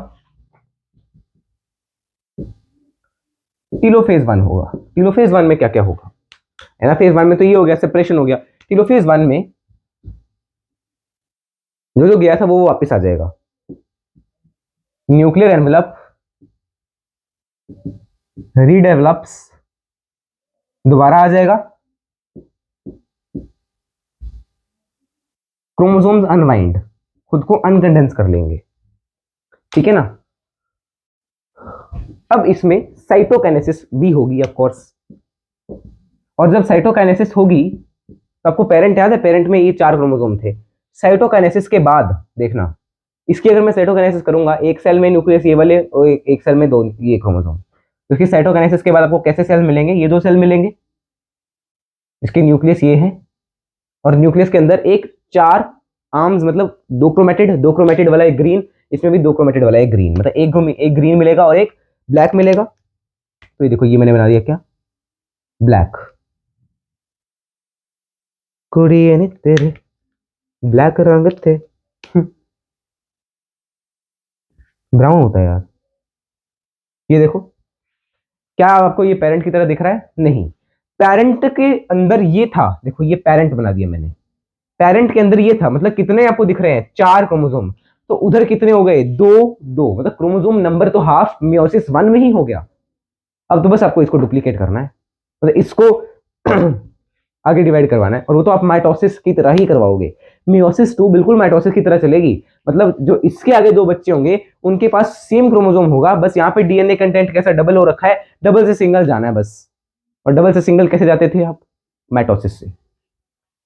टीलोफेज 1 होगा। टीलोफेज 1 में क्या क्या होगा, एनाफेज 1 में तो ये हो गया, सेपरेशन हो गया। टीलोफेज 1 में जो जो गया था वो वापस आ जाएगा, न्यूक्लियर एनवेलप रीडेवलप्स, दोबारा आ जाएगा, क्रोमोसोम्स अनवाइंड, खुद को अनकंडेंस कर लेंगे, ठीक है ना। अब इसमें साइटोकाइनेसिस भी होगी ऑफ कोर्स, और जब साइटोकाइनेसिस होगी तो आपको पेरेंट याद है, पेरेंट में ये 4 क्रोमोसोम थे। साइटोकाइनेसिस के बाद देखना, इसकी अगर मैं साइटोकाइनेसिस करूंगा, एक सेल में न्यूक्लियस ये वाले और एक सेल में 2 ये क्रोमोसोम, तो इसकी साइटोकाइनेसिस के बाद आपको कैसे सेल मिलेंगे, ये 2 सेल मिलेंगे, इसके न्यूक्लियस ये है, और न्यूक्लियस के अंदर एक 4 आर्म्स, मतलब 2 क्रोमेटिड वाला एक ग्रीन, इसमें भी 2 क्रोमेटिड वाला एक ग्रीन, मतलब एक ग्रीन मिलेगा और एक ब्लैक मिलेगा। तो ये देखो, ये मैंने बना दिया क्या, ब्लैक, कुड़िए ने तेरे ब्लैक रंग थे, ब्राउन होता है यार। ये देखो, क्या आपको ये पेरेंट की तरह दिख रहा है, नहीं, पेरेंट के अंदर ये था, देखो ये पेरेंट बना दिया मैंने, पेरेंट के अंदर ये था, मतलब कितने आपको दिख रहे हैं, 4 क्रोमोसोम, तो उधर कितने हो गए, 2 2, मतलब क्रोमोसोम नंबर तो हाफ मियोसिस 1 में ही हो गया। अब तो बस आपको इसको डुप्लीकेट करना है, मतलब इसको आगे डिवाइड करवाना है, और वो तो आप माइटोसिस की तरह ही करवाओगे। मियोसिस 2 बिल्कुल माइटोसिस की तरह चलेगी, मतलब जो इसके आगे 2 बच्चे होंगे उनके पास सेम क्रोमोसोम होगा, बस यहाँ पे डीएनए कंटेंट कैसा डबल हो रखा है, डबल से सिंगल जाना है बस। और डबल से सिंगल कैसे जाते थे आप, माइटोसिस से।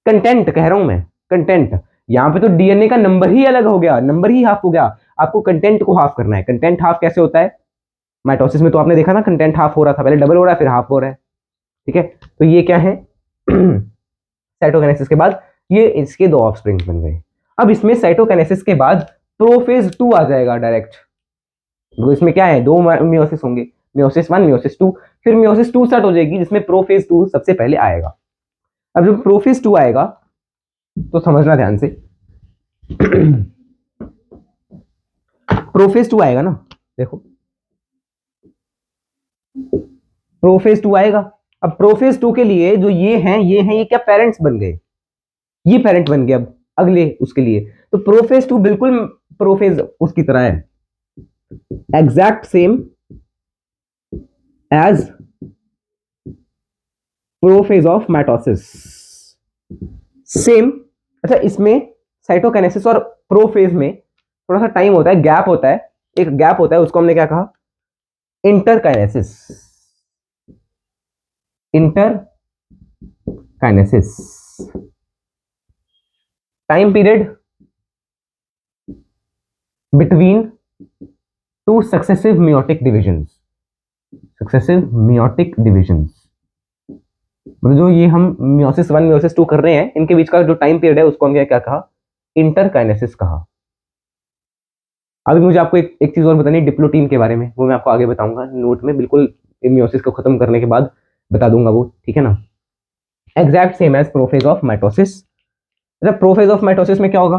कंटेंट कह रहा हूं मैं, कंटेंट, यहाँ पे तो डीएनए का नंबर ही अलग हो गया, नंबर ही हाफ हो गया, आपको कंटेंट को हाफ करना है। कंटेंट हाफ कैसे होता है, माइटोसिस में तो आपने देखा ना, कंटेंट हाफ हो रहा था, पहले डबल हो रहा है फिर हाफ हो रहा है, ठीक है। तो ये क्या है, साइटोकाइनेसिस के बाद ये इसके 2 ऑफस्प्रिंग्स बन गए। अब इसमें साइटोकाइनेसिस के बाद प्रोफेज 2 आ जाएगा डायरेक्ट, तो इसमें क्या है, 2 मियोसिस होंगे, मियोसिस 1 मियोसिस 2, फिर मियोसिस 2 स्टार्ट हो जाएगी जिसमें प्रोफेज 2 सबसे पहले आएगा। अब जब प्रोफेज 2 आएगा तो समझना ध्यान से, प्रोफेज 2 आएगा ना, देखो प्रोफेज 2 आएगा। अब प्रोफेज 2 के लिए जो ये क्या पेरेंट्स बन गए, ये पेरेंट बन गए अब अगले उसके लिए। तो प्रोफेज 2 बिल्कुल प्रोफेज उसकी तरह है, exact same as prophase of mitosis, same. अच्छा, इसमें साइटोकाइनेसिस और प्रोफेज में थोड़ा सा टाइम होता है, गैप होता है, एक गैप होता है, उसको हमने क्या कहा, interkinesis, interkinesis, time period between two successive meiotic divisions, successive meiotic divisions, मतलब जो ये हम मियोसिस 1 मियोसिस 2 कर रहे हैं, इनके बीच का जो टाइम पीरियड है उसको हमने क्या कहा, इंटरकाइनेसिस कहा। अभी मुझे आपको एक चीज और बतानी है डिप्लोटीन के बारे में, वो मैं आपको आगे बताऊंगा नोट में, बिल्कुल मियोसिस को खत्म करने के बाद बता दूंगा वो, ठीक है ना। Exact same as prophase of mitosis. मतलब प्रोफेज ऑफ माइटोसिस में क्या होगा,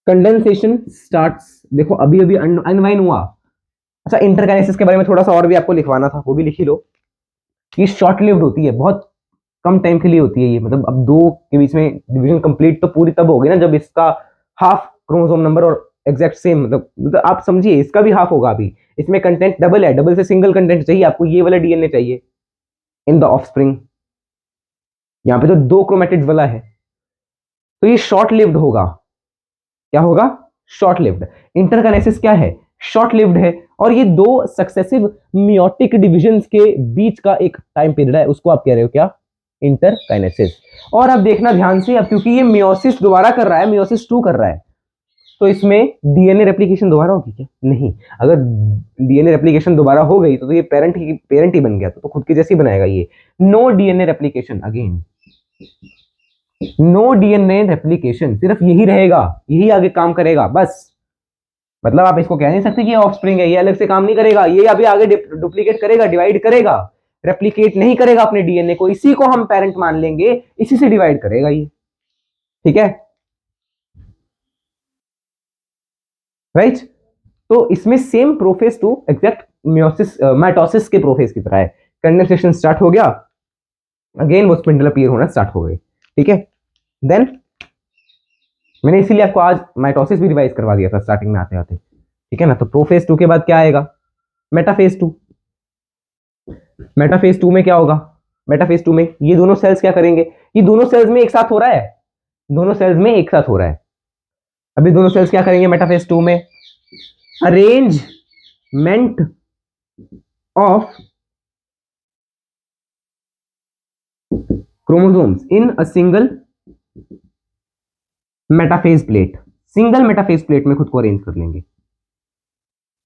कंडेंसेशन स्टार्ट्स, देखो अभी अभी अनवाइन हुआ। अच्छा, इंटरकाइनेसिस के बारे में थोड़ा सा और भी आपको लिखवाना था, वो भी लिख ही लो। ये शॉर्ट लिव्ड होती है, बहुत कम टाइम के लिए होती है ये, मतलब अब दो के बीच में डिवीजन कंप्लीट तो पूरी तब होगी ना जब इसका हाफ क्रोमोसोम नंबर और एग्जैक्ट सेम, मतलब आप समझिए इसका भी हाफ होगा। अभी इसमें कंटेंट डबल है, डबल से सिंगल कंटेंट चाहिए आपको, ये वाला डीएनए चाहिए इन द ऑफस्प्रिंग। यहाँ पे तो दो क्रोमेटिड्स वाला है, तो ये शॉर्ट लिव्ड होगा। क्या होगा, शॉर्ट लिव्ड। इंटरकाइनेसिस क्या है, शॉर्ट लिव्ड है, और ये दो सक्सेसिव मियोटिक डिविजन्स के बीच का एक टाइम पीरियड है, उसको आप कह रहे हो क्या, इंटरकाइनेसिस। और अब देखना ध्यान से, अब क्योंकि ये मियोसिस दोबारा कर रहा है, मियोसिस 2 कर रहा है, तो इसमें डीएनए रेप्लिकेशन दोबारा होगी क्या, नहीं। अगर डीएनए रेप्लिकेशन दोबारा हो गई तो ये पेरेंट ही बन गया, तो खुद की जैसी बनाएगा ये। No DNA replication again, no DNA replication, सिर्फ यही रहेगा, यही आगे काम करेगा बस। मतलब आप इसको कह नहीं सकते कि ये ऑफस्प्रिंग है, ये अलग से काम नहीं करेगा, ये अभी आगे डुप्लीकेट करेगा, डिवाइड करेगा, रेप्लिकेट नहीं करेगा अपने डीएनए को, इसी को हम पेरेंट मान लेंगे, इसी से डिवाइड करेगा ये, ठीक है, राइट। तो इसमें same prophase to exact meiosis mitosis के प्रोफेज की तरह है। कंडेंसेशन स्टार्ट हो गया, अगेन वो स्पिंडल अपीयर होना स्टार्ट हो गए, ठीक है। देन मैंने इसीलिए आपको आज माइटोसिस भी रिवाइज करवा दिया था स्टार्टिंग में आते आते, ठीक है ना। तो प्रोफेज 2 के बाद क्या आएगा, मेटाफेज 2। मेटाफेज 2 में क्या होगा, मेटाफेज 2 में ये दोनों सेल्स क्या करेंगे, ये दोनों सेल्स में एक साथ हो रहा है, दोनों सेल्स में एक साथ हो रहा है। अभी दोनों सेल्स क्या करेंगे मेटाफेज 2 में, arrangement of chromosomes in a single metaphase plate, single metaphase plate में खुद को अरेंज कर लेंगे।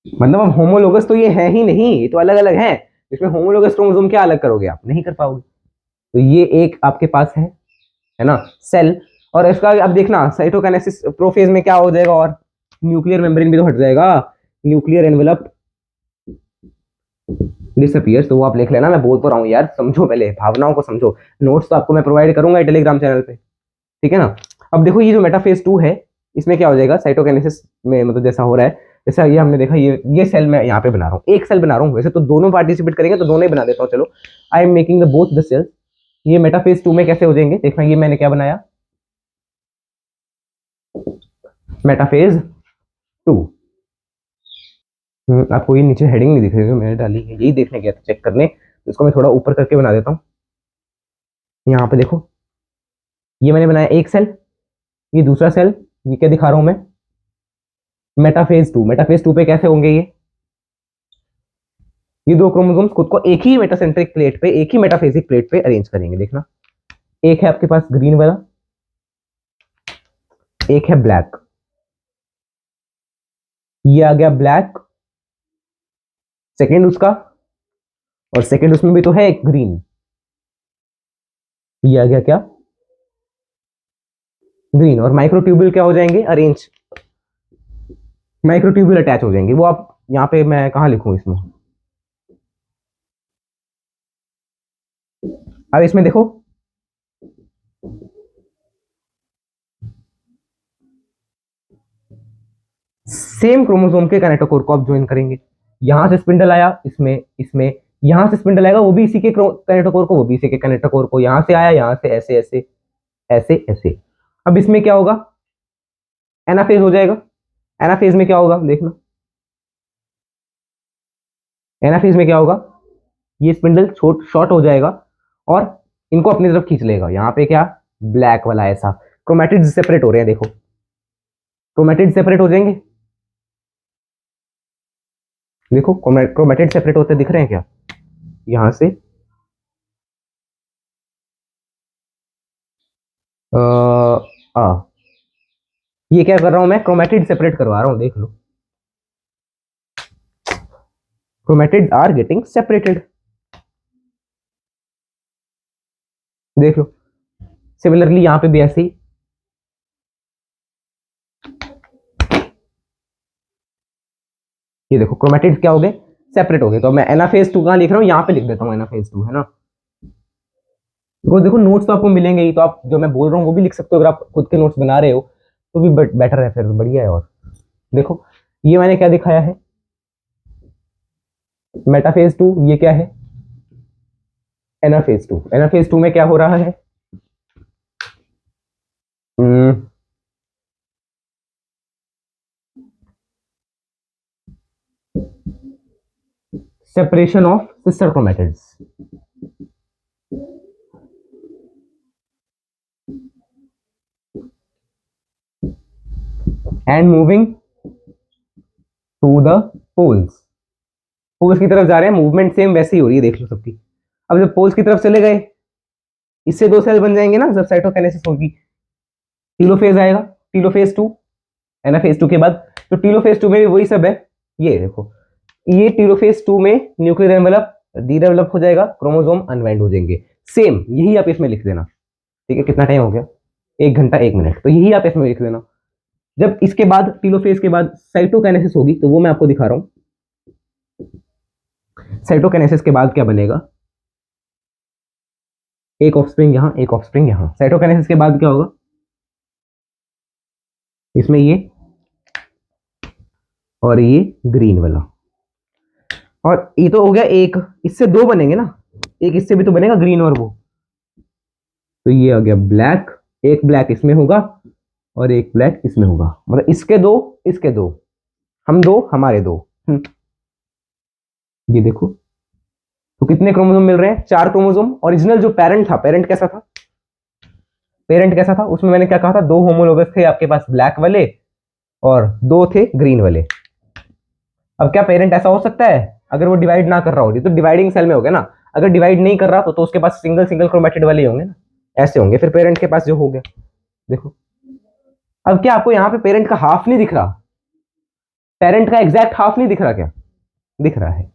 मतलब अब होमोलोगस तो ये है ही नहीं, ये तो अलग अलग है, इसमें होमोलोगस क्रोमोसोम क्या अलग करोगे आप, नहीं कर पाओगे। तो ये एक आपके पास है ना सेल, और इसका अब देखना साइटोकाइनेसिस प्रोफेज में क्या हो जाएगा, और न्यूक्लियर मेम्ब्रेन भी तो हट जाएगा, न्यूक्लियर एनवेलप डिसअपियर्स। तो वो आप लिख लेना, मैं बोल तो रहा हूँ यार, समझो पहले, भावनाओं को समझो। नोट्स तो आपको मैं प्रोवाइड करूंगा टेलीग्राम चैनल पे, ठीक है ना। अब देखो ये जो मेटाफेज 2 है, इसमें क्या हो जाएगा साइटोकाइनेसिस में, मतलब जैसा हो रहा है, जैसा ये हमने देखा, ये सेल मैं यहाँ पे बना रहा हूँ, एक सेल बना रहा हूँ, वैसे तो दोनों पार्टिसिपेट करेंगे तो दोनों ही बना देता हूँ, चलो। I am making the both the cells. ये मेटाफेज 2 में कैसे हो जाएंगे देखना, ये मैंने क्या बनाया, मेटाफेज 2। आपको ये नीचे हेडिंग नहीं दिख रही जो मैंने डाली है, यही देखने गया था चेक करने, तो इसको मैं थोड़ा ऊपर करके बना देता हूँ। यहाँ पे देखो, ये मैंने बनाया एक सेल, ये दूसरा सेल, ये क्या दिखा रहा हूँ मैं, मेटाफेज 2। मेटाफेज 2 पे कैसे होंगे ये दो क्रोमोसोम्स खुद को एक ही मेटासेंट्रिक प्लेट पे, एक ही मेटाफेजिक प्लेट पे अरेंज करेंगे, देखना। एक है आपके पास ग्रीन वाला, एक है ब्लैक, ये आ गया ब्लैक, सेकेंड उसका, और सेकेंड उसमें भी तो है एक ग्रीन, ये आ गया क्या, ग्रीन। और माइक्रोट्यूब्यूल क्या हो जाएंगे, अरेंज, माइक्रोट्यूब्यूल अटैच हो जाएंगे। वो आप यहाँ पे मैं कहाँ लिखूं इसमें, अब इसमें देखो, सेम क्रोमोसोम के कैनेटोकोर को आप ज्वाइन करेंगे। यहां से स्पिंडल आया, इसमें इसमें यहां से स्पिंडल आएगा, वो भी इसी के कैनेटोकोर को, वो भी इसी के कैनेटोकोर को, यहां से आया, यहां से ऐसे ऐसे ऐसे ऐसे। अब इसमें क्या होगा, एनाफेज हो जाएगा। एनाफेज में क्या होगा देखना, एनाफेज में क्या होगा, ये स्पिंडल शॉर्ट हो जाएगा और इनको अपनी तरफ खींच लेगा। यहाँ पे क्या, ब्लैक वाला ऐसा, क्रोमैटिड सेपरेट हो रहे हैं, देखो क्रोमैटिड सेपरेट हो जाएंगे। देखो क्रोमेटिड सेपरेट होते दिख रहे हैं क्या, यहां से आ ये क्या कर रहा हूं मैं, क्रोमेटिड सेपरेट करवा रहा हूं, देख लो, क्रोमेटिड आर गेटिंग सेपरेटेड, देख लो। सिमिलरली यहां पे भी ऐसे ही, ये देखो क्रोमेटिड क्या हो गए, सेपरेट हो गए। तो मैं एनाफेज 2 कहां लिख रहा हूं, यहां पे लिख देता हूं एनाफेज 2, है ना। देखो देखो नोट्स तो आपको मिलेंगे ही, तो आप जो मैं बोल रहा हूँ वो भी लिख सकते हो, अगर आप खुद के नोट्स बना रहे हो तो भी बेटर है, फिर बढ़िया है। और देखो ये मैंने क्या दिखाया है, मेटाफेज 2, ये क्या है, एनाफेज 2। एनाफेज 2 में क्या हो रहा है, separation of sister chromatids and moving to the poles, poles की तरफ जा रहे हैं, मूवमेंट सेम वैसे ही हो रही है, देख लो सबकी। अब जब पोल्स की तरफ चले गए, इससे दो सेल बन जाएंगे ना जब साइटोकाइनेसिस होगी, टीलोफेज आएगा, टीलोफेज 2, एनाफेज 2 के बाद। तो टीलोफेज 2 में भी वही सब है, ये देखो, ये टीलोफेज 2 में न्यूक्लियर एनवेलप डीडेवलप हो जाएगा, क्रोमोसोम अनवाइंड हो जाएंगे, सेम यही आप इसमें लिख देना। ठीक है, कितना टाइम हो गया, 1 घंटा 1 मिनट, तो यही आप इसमें लिख देना। जब इसके बाद टीलोफेज के बाद साइटोकाइनेसिस होगी, तो वो मैं आपको दिखा रहा हूं। साइटोकाइनेसिस के बाद क्या बनेगा, एक ऑफस्प्रिंग यहां, एक ऑफस्प्रिंग यहां। साइटोकाइनेसिस के बाद क्या होगा, इसमें ये और ये ग्रीन वाला, और ये तो हो गया एक, इससे दो बनेंगे ना, एक इससे भी तो बनेगा ग्रीन और वो, तो ये आ गया ब्लैक, एक ब्लैक इसमें होगा और एक ब्लैक इसमें होगा, मतलब इसके दो, इसके दो, हम दो हमारे दो। ये देखो, तो कितने क्रोमोसोम मिल रहे हैं, 4 क्रोमोसोम। ओरिजिनल जो पेरेंट था, पेरेंट कैसा था, पेरेंट कैसा था, उसमें मैंने क्या कहा था, 2 होमोलोगस थे आपके पास ब्लैक वाले और 2 थे ग्रीन वाले। अब क्या पेरेंट ऐसा हो सकता है, अगर वो डिवाइड ना कर रहा हो, ये तो डिवाइडिंग सेल में हो गया ना, अगर डिवाइड नहीं कर रहा तो उसके पास सिंगल सिंगल क्रोमेटिड वाले होंगे ना, ऐसे होंगे, फिर पेरेंट के पास जो हो गया। देखो अब क्या आपको यहाँ पे पेरेंट का हाफ नहीं दिख रहा, पेरेंट का एग्जैक्ट हाफ नहीं दिख रहा क्या, दिख रहा है,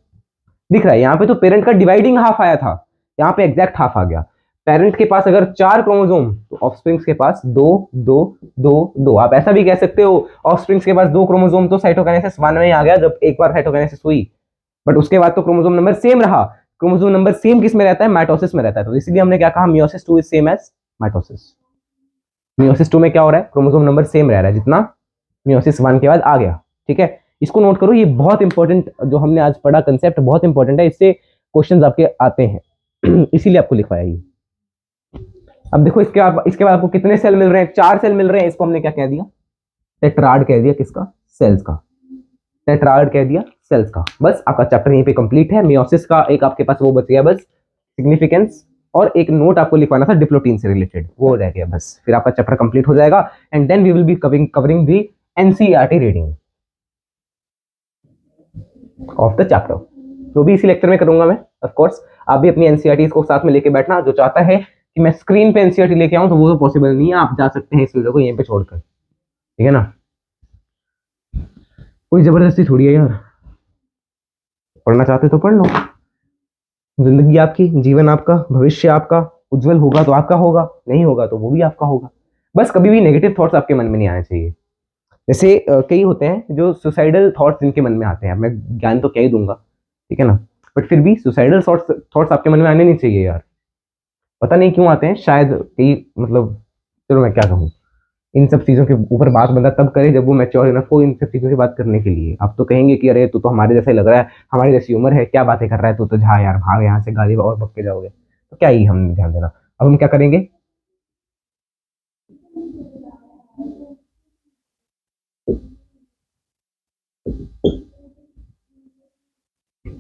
दिख रहा है। यहाँ पे तो पेरेंट का डिवाइडिंग हाफ आया था, यहाँ पे एग्जैक्ट हाफ आ गया। पेरेंट के पास अगर 4 क्रोमोसोम, तो ऑफस्प्रिंग्स के पास दो, दो, दो, दो। आप ऐसा भी कह सकते हो, ऑफस्प्रिंग्स के पास 2 क्रोमोसोम, तो साइटोकाइनेसिस 1 में ही आ गया जब एक बार साइटोकाइनेसिस हुई, बट उसके बाद तो क्रोमोसोम नंबर सेम रहा। क्रोमोसोम नंबर सेम किस में रहता है, माइटोसिस में रहता है, तो इसलिए हमने क्या कहा, meiosis 2 is same as mitosis. Meiosis 2 में क्या हो रहा है, क्रोमोसोम नंबर सेम रह रहा है जितना मियोसिस 1 के बाद आ गया। ठीक है, इसको नोट करो, ये बहुत इंपॉर्टेंट जो हमने आज पढ़ा कंसेप्ट बहुत इंपॉर्टेंट है, इससे क्वेश्चंस आपके आते हैं इसीलिए आपको लिखवाया ये। अब देखो इसके बाद आपको कितने सेल मिल रहे हैं, 4 सेल मिल रहे हैं, इसको हमने क्या कह दिया, टेट्राड कह दिया, किसका, सेल्स का, टेट्राड कह दिया सेल्स का। बस आपका चैप्टर यहीं पे कंप्लीट है। मियोसिस का एक आपके पास वो बच गया बस, सिग्निफिकेंस, और एक नोट आपको लिखवाना था डिप्लोटीन से रिलेटेड, वो रह गया बस, फिर आपका चैप्टर कंप्लीट हो जाएगा। And then we will be covering the NCERT reading of the chapter, जो भी इसी लेक्चर में करूंगा मैं। ऑफ कोर्स आप भी अपनी एनसीईआरटी को साथ में लेके बैठना, जो चाहता है कि मैं स्क्रीन पे एनसीईआरटी लेके आऊं तो वो तो पॉसिबल नहीं है, आप जा सकते हैं इस वीडियो को यहीं पे छोड़कर, ठीक है ना, कोई जबरदस्ती थोड़ी है यार, पढ़ना चाहते तो पढ़ लो, जिंदगी आपकी, जीवन आपका, भविष्य आपका, उज्जवल होगा तो आपका होगा, नहीं होगा तो वो भी आपका होगा। बस कभी भी नेगेटिव थॉट्स आपके मन में नहीं आने चाहिए। जैसे कई होते हैं जो सुसाइडल थॉट्स जिनके मन में आते हैं, मैं ज्ञान तो क्या ही दूंगा, ठीक है ना, बट फिर भी सुसाइडल थॉट्स आपके मन में आने नहीं चाहिए यार, पता नहीं क्यों आते हैं, शायद कई, मतलब चलो मैं क्या कहूँ, इन सब चीज़ों के ऊपर बात बंदा तब करे जब वो मैच्योर इनफ हो इन सब चीज़ों की बात करने के लिए। आप तो कहेंगे कि अरे तू तो हमारे जैसे लग रहा है, हमारी जैसी उम्र है, क्या बातें कर रहा है तू, तो जा यार भाग यहाँ से, गाली और बक के जाओगे, तो क्या ही हम ध्यान देना। अब हम क्या करेंगे,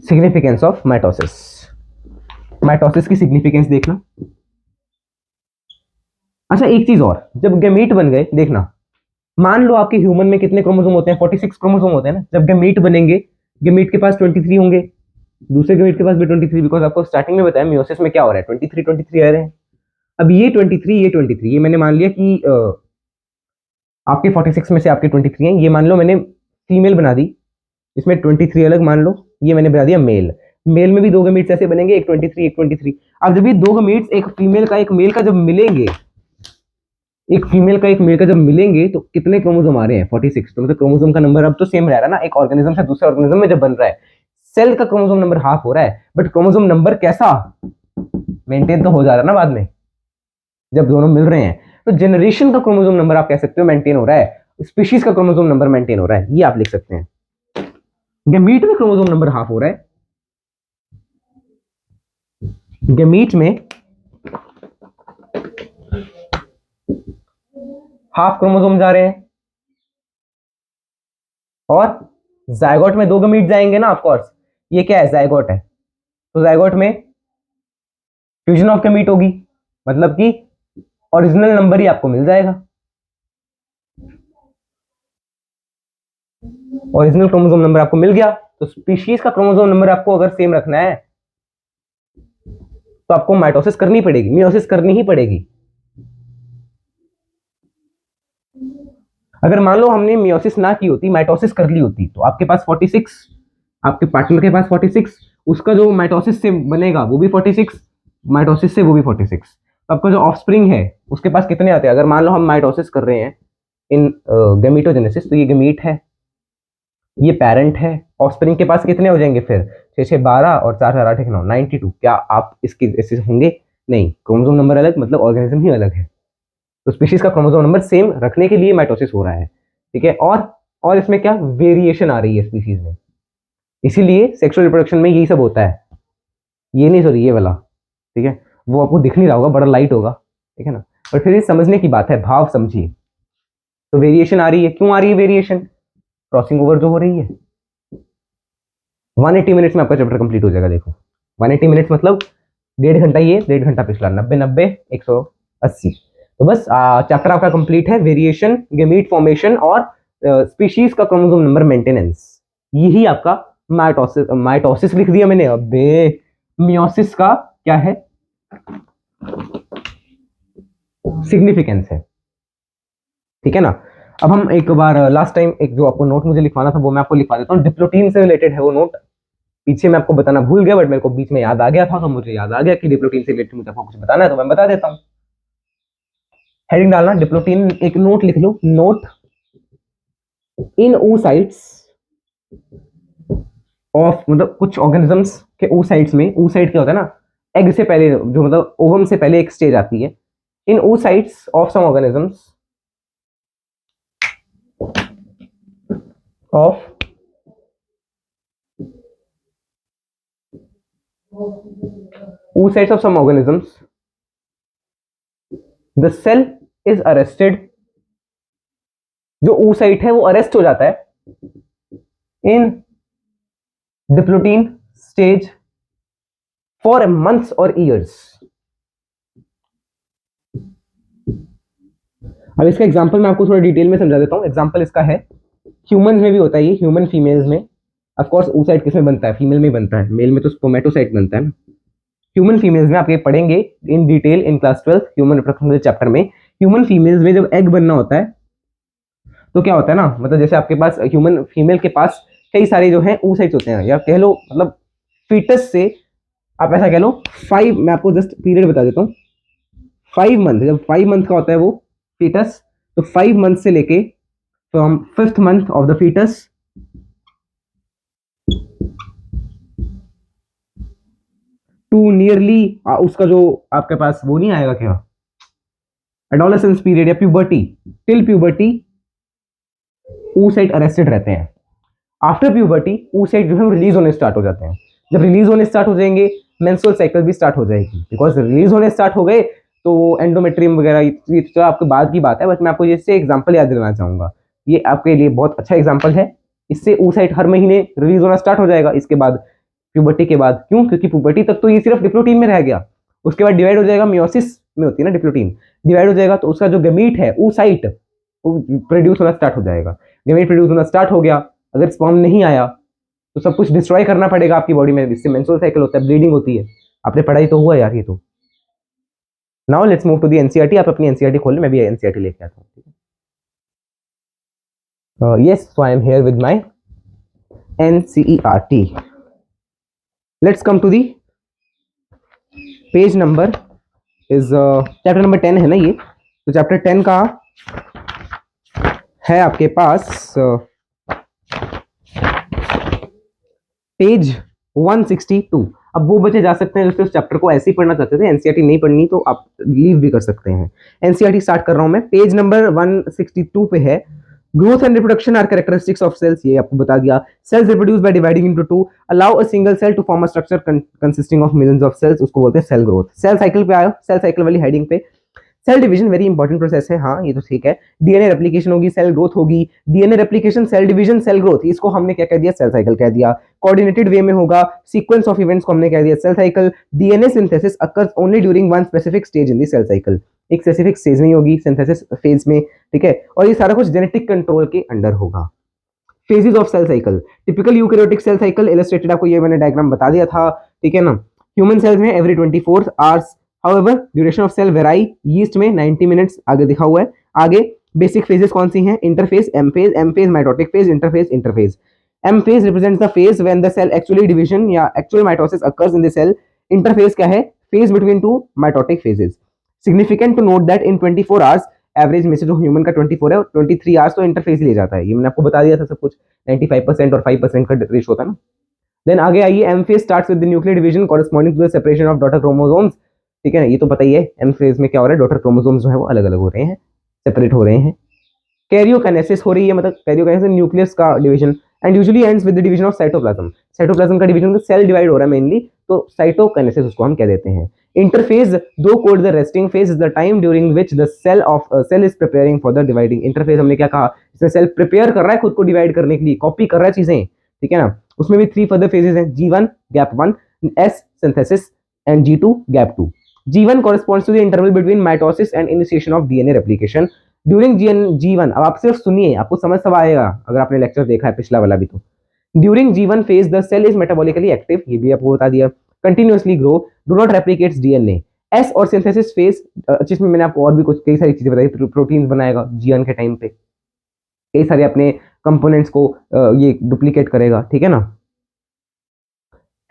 सिग्निफिकेंस ऑफ माइटोसिस, माइटोसिस की सिग्निफिकेंस देखना। अच्छा एक चीज और, जब गैमीट बन गए, देखना, मान लो आपके ह्यूमन में कितने क्रोमोसोम होते हैं, 46 क्रोमोसोम होते हैं ना, जब गैमीट बनेंगे गैमीट के पास 23 होंगे, दूसरे गैमीट के पास भी 23, बिकॉज आपको स्टार्टिंग में बताया मियोसिस में क्या हो रहा है, 23 आ रहे हैं। अब ये 23 ये मैंने मान लिया कि आपके 46 में से आपके 23 हैं, ये मान लो मैंने फीमेल बना दी, इसमें 23 अलग मान लो, ये मैंने बना दिया मेल। मेल में भी दो गमीट्स ऐसे बनेंगे, एक 23 एक 23। अब जब ये दो गमीट्स एक फीमेल का एक मेल का जब मिलेंगे, एक फीमेल का एक मेल का जब मिलेंगे, तो कितने क्रोमोसोम आ रहे हैं? 46। तो मतलब क्रोमोसोम का नंबर अब तो सेम रह रहा है ना, एक ऑर्गेनिज्म से दूसरे ऑर्गेनिज्म में जब बन रहा है, सेल का क्रोमोसोम नंबर हाफ हो रहा है, बट क्रोमोसोम नंबर कैसा मेंटेन तो हो जा रहा है ना बाद में जब दोनों मिल रहे हैं। तो जनरेशन का क्रोमोसोम नंबर आप कह सकते हो मेंटेन हो रहा है, स्पीशीज का क्रोमोसोम नंबर मेंटेन हो रहा है, ये आप लिख सकते हैं। गैमीट में क्रोमोसोम नंबर हाफ हो रहा है, गैमीट में हाफ क्रोमोसोम जा रहे हैं, और जायगोट में दो गमीट जाएंगे ना, ऑफ कोर्स ये क्या है, जायगोट है, तो जायगोट में फ्यूजन ऑफ गमीट होगी, मतलब कि ओरिजिनल नंबर ही आपको मिल जाएगा, ओरिजिनल क्रोमोसोम नंबर आपको मिल गया। तो स्पीशीज का क्रोमोसोम नंबर आपको अगर सेम रखना है तो आपको माइटोसिस करनी पड़ेगी, मियोसिस करनी ही पड़ेगी। अगर मान लो हमने मियोसिस ना की होती, माइटोसिस कर ली होती, तो आपके पास 46, आपके पार्टनर के पास 46, उसका जो माइटोसिस से बनेगा वो भी 46, माइटोसिस से वो भी 46। तो आपका जो ऑफस्प्रिंग है उसके पास कितने आते हैं? अगर मान लो हम माइटोसिस कर रहे हैं इन गैमीटोजेनेसिस, तो ये गमीट है, ये पेरेंट है, ऑफस्प्रिंग के पास कितने हो जाएंगे फिर? 6 6 12 और 4 4 8 1 9, 92। क्या आप इसके ऐसे होंगे? नहीं, क्रोमोसोम नंबर अलग, मतलब ऑर्गेनिज्म ही अलग है। तो स्पीशीज का क्रोमोसोम नंबर सेम रखने के लिए माइटोसिस हो रहा है, ठीक है। और इसमें क्या वेरिएशन आ रही है स्पीशीज में, इसीलिए सेक्सुअल रिप्रोडक्शन में यही सब होता है। ये नहीं, सॉरी, ये वाला, ठीक है, वो आपको दिख नहीं रहा होगा, बड़ा लाइट होगा, ठीक है ना, और फिर ये समझने की बात है, भाव समझिए। तो वेरिएशन आ रही है, क्यों आ रही है वेरिएशन? क्रॉसिंग ओवर जो हो रही है। 180 मिनट्स में आपका चैप्टर कंप्लीट हो जाएगा। देखो 180 मिनट्स मतलब 1.5 घंटा ये, 1.5 घंटा पिछला, 90 90 180। तो बस चैप्टर आपका कंप्लीट है, वेरिएशन, गैमीट फॉर्मेशन और स्पीशीज का क्रोमोसोम नंबर मेंटेनेंस। यही आपका माइटोसिस, माइटोसिस लिख दिया मैंने, अबे मियोसिस का क्या है सिग्निफिकेंस है, ठीक है ना। अब हम एक बार लास्ट टाइम एक जो आपको नोट मुझे लिखवाना था वो मैं आपको लिखवा देता हूँ, डिप्लोटीन से रिलेटेड है वो नोट। पीछे मैं आपको बताना भूल गया, बट मेरे को बीच में याद आ गया था, तो मुझे याद आ गया कि डिप्लोटीन से रिलेटेड मुझे आपको कुछ बताना है, तो मैं बता देता हूँ। हेडिंग डालना डिप्लोटीन, एक नोट लिख लो, नोट इन oocytes ऑफ, मतलब कुछ ऑर्गेनिजम्स के oocytes में, oocyte क्या होता है ना, एग से पहले जो, मतलब ओवम से पहले एक स्टेज आती है, in oocytes of some organisms of oocytes of some organisms the cell is arrested, जो oocyte है वो अरेस्ट हो जाता है इन डिप्लोटीन स्टेज फॉर मंथ्स और ईयर्स। अब इसका एग्जांपल मैं आपको थोड़ा डिटेल में समझा देता हूँ। एग्जांपल इसका है, ह्यूमंस में भी होता है ये, ह्यूमन फीमेल्स में, ऑफ कोर्स oocyte किसमें बनता है? फीमेल में बनता है, मेल में तो स्पर्मेटोसाइट बनता है ना। ह्यूमन फीमेल्स में आप ये पढ़ेंगे in detail in class 12 human reproduction chapter में। ह्यूमन फीमेल्स में जब एग बनना होता है तो क्या होता है ना, मतलब जैसे आपके पास ह्यूमन फीमेल के पास कई सारे जो है oocytes होते हैं, या कह लो मतलब फीटस से आप ऐसा कह लो 5, मैं आपको जस्ट पीरियड बता देता हूँ, 5 मंथ, जब 5 मंथ का होता है वो फीटस, तो 5 मंथ से लेके from 5th month of the foetus to nearly उसका जो आपके पास वो नहीं आएगा क्या, एडोलेसेंस पीरियड या puberty, till puberty oocyte arrested रहते हैं। आफ्टर प्यूबर्टी oocyte जो है रिलीज होने स्टार्ट हो जाते हैं। जब रिलीज होने स्टार्ट हो जाएंगे, मेंस्ट्रुअल साइकिल भी स्टार्ट हो जाएगी, बिकॉज रिलीज होने स्टार्ट हो गए तो एंडोमेट्रियम वगैरह, ये तो आपके बाद की बात है, बस मैं आपको इससे एग्जांपल याद दिलाना चाहूंगा, ये आपके लिए बहुत अच्छा एग्जांपल है। इससे oocyte हर महीने रिलीज होना स्टार्ट हो जाएगा इसके बाद, प्यूबर्टी के बाद। क्यों? क्योंकि प्यूबर्टी तक तो ये सिर्फ डिप्लोटीन में रह गया, उसके बाद डिवाइड हो जाएगा, मियोसिस में होती है ना डिप्लोटीन, डिवाइड हो जाएगा, तो उसका जो गमीट है oocyte वो प्रोड्यूस होना स्टार्ट हो जाएगा। गमीट प्रोड्यूस होना स्टार्ट हो गया, अगर स्पर्म नहीं आया तो सब कुछ डिस्ट्रॉय करना पड़ेगा आपकी बॉडी में, इससे मेंस्ट्रुअल साइकिल होता है, ब्लीडिंग होती है। आपने पढ़ाई तो हुआ यार ये तो। Now let's move to the NCERT. आप अपनी एनसीईआरटी खोल लें, मैं भी एनसीईआरटी लेके आता हूँ। Yes, so I am here with my NCERT. Let's come to the page number is chapter number 10 है ना ये, तो चैप्टर 10 का है आपके पास पेज 162। अब वो बच्चे जा सकते हैं जो उस चैप्टर को ऐसे ही पढ़ना चाहते थे, एनसीईआरटी नहीं पढ़नी तो आप लीव भी कर सकते हैं। एनसीईआरटी स्टार्ट कर रहा हूं मैं, पेज नंबर 162 पे है। Growth and reproduction are characteristics of cells, ये आपको बता दिया। Cells reproduce by dividing into two, allow a single cell to form a structure consisting of millions of cells, उसको बोलते हैं सेल ग्रोथ। सेल साइकिल पे आयो, सेल साइकिल वाली हेडिंग पे। Cell division very important process है, हाँ ये तो ठीक है। डीएनए रेप्लिकेशन होगी, सेल ग्रोथ होगी। DNA replication, cell division, cell growth, इसको हमने क्या कह दिया, सेल साइकिल कह दिया। कोऑर्डिनेटेड वे में होगा, सीक्वेंस ऑफ इवेंट्स को हमने कह दिया cell cycle. DNA synthesis occurs only during one specific stage in the cell cycle, एक स्पेसिफिक स्टेज में होगी सिंथेसिस फेज में, ठीक है। और ये सारा कुछ जेनेटिक कंट्रोल के अंडर होगा। Phases of cell cycle, typical eukaryotic cell cycle illustrated, आपको ये मैंने डायग्राम बता दिया था, ठीक है ना। ह्यूमन सेल्स में every 24 hours, however duration of cell vary. Yeast में 90 मिनट्स आगे दिखा हुआ है। आगे बेसिक फेजेस कौन सी हैं, interphase, M phase, mitotic phase, interphase. M phase represents the phase when the cell actually division या actual mitosis occurs in the cell. Interphase क्या है, phase between two mitotic phases. Significant to note that in 24 hours, average में से जो human का 24 है, 23 hours तो interphase ले जाता है, ये मैंने आपको बता दिया था सब कुछ। 95% और 5% का रेशियो होता है ना। देन आगे आइए, M phase starts with the nuclear division corresponding to the separation of daughter chromosomes, ठीक है ना, ये तो पता ही है। एम फेज में क्या हो रहा है, डॉटर क्रोमोसोम्स जो है वो अलग अलग हो रहे हैं, सेपरेट हो रहे हैं। कैरियोकाइनेसिस हो रही है, मतलब कैरियोकाइनेसिस न्यूक्लियस का division, and usually ends with the division of cytoplasm. Cytoplasm का डिवीजन, सेल डिवाइड हो रहा है मेनली, तो साइटोकाइनेसिस उसको हम कह देते हैं। इंटरफेज, दो कोड the resting phase is the time during which the cell is preparing for the dividing. Interphase हमने क्या कहा, इसमें सेल प्रिपेयर कर रहा है खुद को डिवाइड करने के लिए, कॉपी कर रहा है चीजें, ठीक है ना। उसमें भी 3 फर्दर फेजेस हैं, G1 gap 1, S synthesis and G2 gap 2। G1 corresponds to the interval between mitosis and initiation of DNA replication during G1। अब आप सिर्फ सुनिए, आपको समझ सब आएगा अगर आपने लेक्चर देखा है पिछला वाला भी तो। During G1 phase the cell is metabolically active, ये भी आपको बता दिया। Continuously grow, do not replicates DNA. S और सिंथेसिस फेज, जिसमें मैंने आपको और भी कुछ कई सारी चीजें बताई, प्रोटीन्स बनाएगा G1 के टाइम पे, कई सारे अपने कंपोनेंट्स को ये डुप्लीकेट करेगा, ठीक है ना।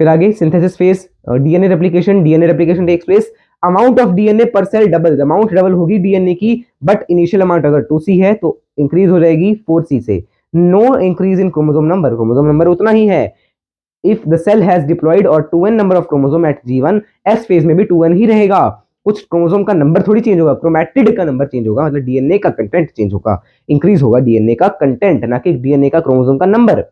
फिर आगे synthesis phase, DNA replication takes place, amount of DNA per cell double, amount double होगी डीएनए की, बट इनिशियल अमाउंट अगर 2C है तो इंक्रीज हो जाएगी 4C से। No increase in chromosome number उतना ही है। If the cell has diploid और 2n number of chromosome at G1, S phase में भी 2n ही रहेगा, कुछ क्रोमोसोम का नंबर थोड़ी चेंज होगा, क्रोमैटिड का नंबर चेंज होगा, मतलब डीएनए का कंटेंट चेंज होगा, इंक्रीज होगा डीएनए का कंटेंट, ना कि डीएनए का क्रोमोसोम का नंबर।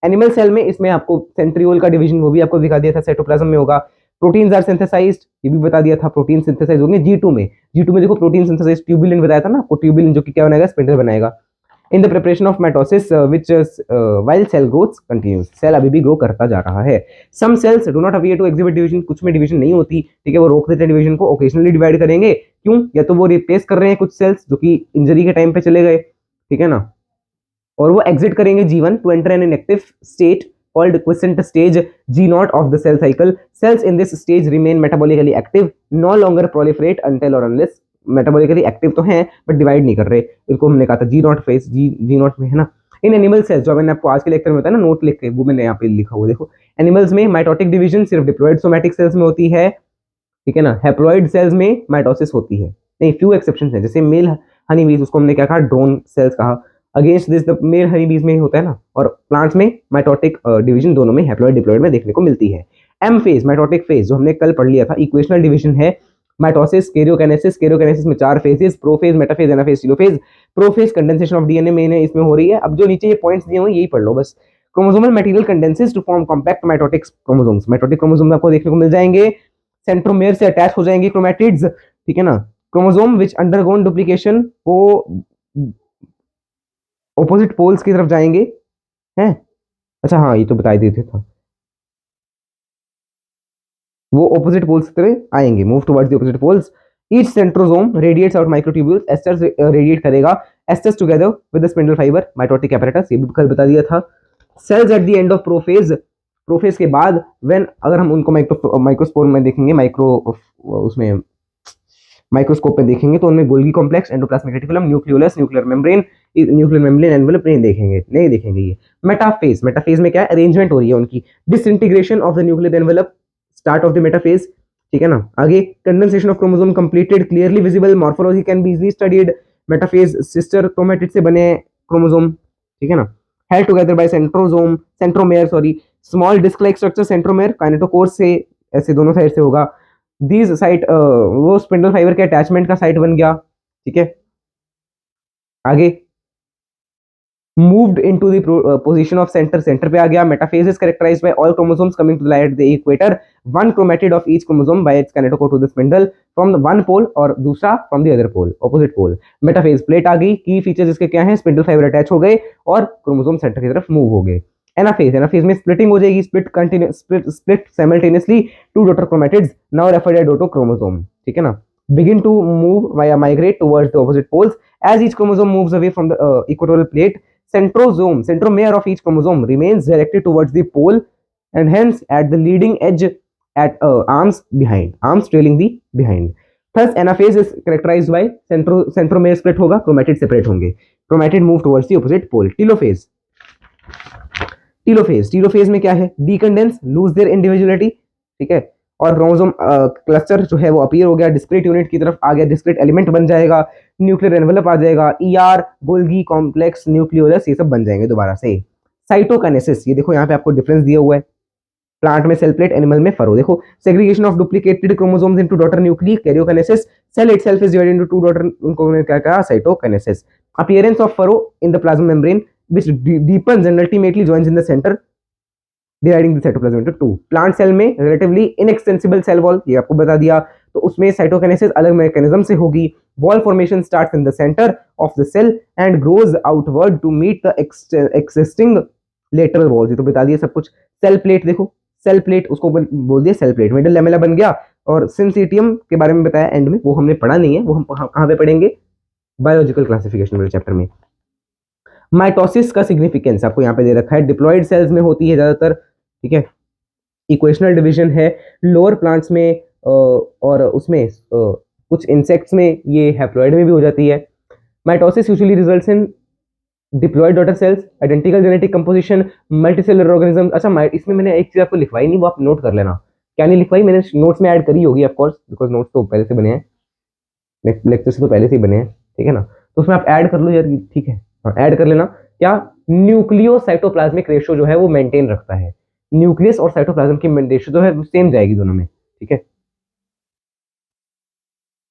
एनिमल सेल में इसमें आपको सेंट्रियोल का डिवीजन वो भी आपको दिखा दिया था, साइटोप्लाज्म में होगा। प्रोटीन्स आर सिंथेसाइज्ड, ये भी बता दिया था, प्रोटीन सिंथेसाइज होंगे G2 में। G2 में देखो प्रोटीन सिंथेसाइज, ट्यूबुलिन बताया था ना आपको, ट्यूबुलिन जो कि क्या बनाएगा, स्पिंडल बनाएगा। In the preparation of mitosis which while cell growth continues, cell अभी भी ग्रो करता जा रहा है। Some cells do not appear to exhibit division, कुछ में डिवीजन नहीं होती, ठीक है, वो रोक देते हैं डिवीजन को, ओकेजनली डिवाइड करेंगे। क्यों, या तो वो रिप्लेस कर रहे हैं कुछ सेल्स जो कि इंजरी के टाइम पे चले गए, ठीक है ना, और वो एग्जिट करेंगे G1 to enter an inactive state called quiescent stage, G0 of the cell cycle. Cells in this stage remain metabolically active, no longer proliferate until or unless, metabolically active तो हैं बट डिवाइड नहीं कर रहे, इनको हमने कहा था G0 phase, G0 में है ना। इन एनिमल सेल्स, जो मैंने आपको आज के लेक्चर में बताया ना, नोट लिख के, वो मैंने यहाँ पे लिखा हुआ देखो। एनिमल्स में माइटोटिक डिवीजन सिर्फ डिप्लॉयड सोमैटिक सेल्स में होती है, ठीक है ना। हैप्लॉइड सेल्स में माइटोसिस होती है, नहीं फ्यू एक्सेप्शंस हैं, जैसे मेल हनी बीज, उसको हमने क्या कहा, ड्रोन सेल्स कहा। Against this the male honey bees में होता है ना, और प्लांट्स में माइटोटिक डिवीजन दोनों में, हैप्लॉइड डिप्लॉइड में देखने को मिलती है। एम फेज, माइटोटिक फेज, जो हमने कल पढ़ लिया था, इक्वेशनल डिवीजन है। माइटोसिस, कैरियोकाइनेसिस में 4 phases, prophase, metaphase, anaphase, telophase. Prophase condensation of DNA में इसमें हो रही है। अब जो नीचे ये पॉइंट्स दिए हुए यही पढ़ लो बस। Chromosomal material condenses to form compact mitotic chromosomes, mitotic chromosome आपको देखने को मिल जाएंगे, सेंट्रोमेयर से अटैच हो जाएंगे क्रोमैटिड्स, ठीक है ना। क्रोमोसोम विच अंडरगोन डुप्लीकेशन, वो ऑपोजिट पोल्स की तरफ जाएंगे, हैं। अच्छा हाँ, ये तो बता देते था, वो ऑपोजिट पोल्स की तरफ आएंगे, move towards the opposite poles. Each centrosome radiates out microtubules, asters radiate करेगा, asters together with the spindle fibre, mitotic apparatus, ये भी कल बता दिया था। Cells at the end of prophase, prophase के बाद व्हेन, अगर हम उनको माइक्रोस्पोर में देखेंगे, उसमें माइक्रोस्कोप में देखेंगे तो उनमें Golgi complex, endoplasmic reticulum, nucleolus, nuclear membrane envelope नहीं देखेंगे ये। मेटाफेज, मेटाफेज में क्या है, अरेंजमेंट हो रही है उनकी, disintegration of the nuclear envelope, start of the metaphase, ठीक है ना। आगे condensation of chromosome completed, clearly visible, morphology can be easily studied, metaphase sister chromatid से बने क्रोमोसोम, ठीक है ना। Held together by centromere, small disc like structure centromere, kinetochore से ऐसे दोनों साइड से होगा। दीज साइट वो स्पिंडल फाइबर के अटैचमेंट का साइट बन गया, ठीक है। आगे moved into the position of center, center पे आ गया। Metaphase is characterized by all chromosomes coming to lie at the equator, one chromatid of each chromosome by its kinetochore to the spindle from the one pole और दूसरा from the other pole, opposite pole। Metaphase plate आ गई, की features इसके क्या हैं, spindle fibre attach हो गए और क्रोमोसोम सेंटर की तरफ मूव हो गए। एनाफेज, एनाफेज में स्प्लिटिंग हो जाएगी, split simultaneously two daughter chromatids now referred as daughter chromosome, ठीक है ना। begin to move via migrate towards the opposite poles as each chromosome moves away from the equatorial plate, centromere of each chromosome remains directed towards the pole and hence at the leading edge at arms trailing the behind। Thus anaphase is characterized by centromere split होगा, chromatid separate होंगे, chromatid move towards the opposite pole। Telophase में क्या है, decondense, lose their individuality, ठीक है। और chromosome cluster जो है वो अपीयर हो गया, डिस्क्रीट यूनिट की तरफ आ गया, डिस्क्रीट एलिमेंट बन जाएगा, न्यूक्लियर एनवेलप आ जाएगा, ईआर, गोल्गी कॉम्प्लेक्स, न्यूक्लियोलस, ये सब बन जाएंगे दोबारा से। साइटोकाइनेसिस, ये देखो यहाँ पे आपको डिफरेंस दिया हुआ है, प्लांट में सेल प्लेट, एनिमल में फरो। देखो segregation of duplicated chromosomes into daughter nuclei, karyokinesis, cell itself is divided into two daughter, उनको क्या कहा, cytokinesis. Appearance of furrow in the plasma membrane which deepens and ultimately joins in the center, dividing the cytoplasm into two। Plant cell में relatively inextensible cell wall, ये आपको बता दिया, तो उसमें साइटोकाइनेसिस अलग मैकेनिज्म से होगी। Wall formation starts in the centre of the cell and grows outward to meet the existing lateral walls, ये तो बता दिया सब कुछ। सेल प्लेट देखो, सेल प्लेट उसको बोल दिया सेल प्लेट, मिडल लेमेला बन गया। और सिंसिटियम के बारे में बताया एंड में, वो हमने पढ़ा नहीं है, वो हम कहाँ पे पढ़ेंगे, बायोलॉजिकल क्लासिफिकेशन वाले चैप्टर में। माइटोसिस का सिग्निफिकेंस आपको यहाँ पे दे रखा है, डिप्लॉयड सेल्स में होती है ज्यादातर, ठीक है। इक्वेशनल डिवीजन है लोअर प्लांट्स में और उसमें कुछ इंसेक्ट्स में ये हैप्लॉइड में भी हो जाती है। Mitosis usually results in diploid daughter cells, identical genetic composition, multicellular organism. अच्छा इसमें मैंने एक चीज आपको लिखवाई नहीं, वो आप नोट कर लेना। क्या नहीं लिखवाई, मैंने नोट्स में ऐड करी होगी ऑफ कोर्स, बिकॉज नोट्स तो पहले से बने हैं, लेक्चर से तो पहले से ही बने हैं, ठीक है ना। तो उसमें आप ऐड कर लो यार, ठीक है, ऐड कर लेना। क्या, न्यूक्लियो साइटोप्लाज्मिक रेशियो जो है वो मेंटेन रखता है, न्यूक्लियस और साइटोप्लाज्म की रेशियो जो है सेम जाएगी दोनों में, ठीक है।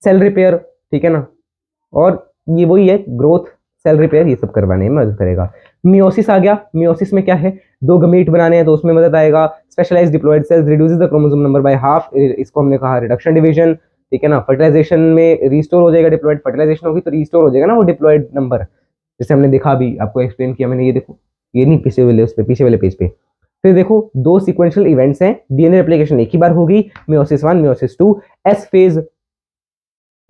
सेल रिपेयर, ठीक है ना, और ये वही है ग्रोथ, सेल रिपेयर, ये सब करवाने में मदद करेगा। मियोसिस आ गया, मियोसिस में क्या है, दो गमीट बनाने हैं तो उसमें मदद आएगा। Specialised diploid cells reduces the chromosome number by half, इसको हमने कहा रिडक्शन डिवीजन, ठीक है ना। फर्टिलाइजेशन में रिस्टोर हो जाएगा डिप्लॉयड, फर्टिलाइजेशन होगी तो रिस्टोर हो जाएगा ना वो डिप्लॉयड नंबर, जैसे हमने देखा अभी, आपको एक्सप्लेन किया मैंने, ये देखो, ये नहीं पीछे वाले पेज पे। फिर देखो दो सीक्वेंशियल इवेंट्स हैं, डीएनए रेप्लिकेशन एक ही बार होगी, मियोसिस 1 मियोसिस 2। एस फेज,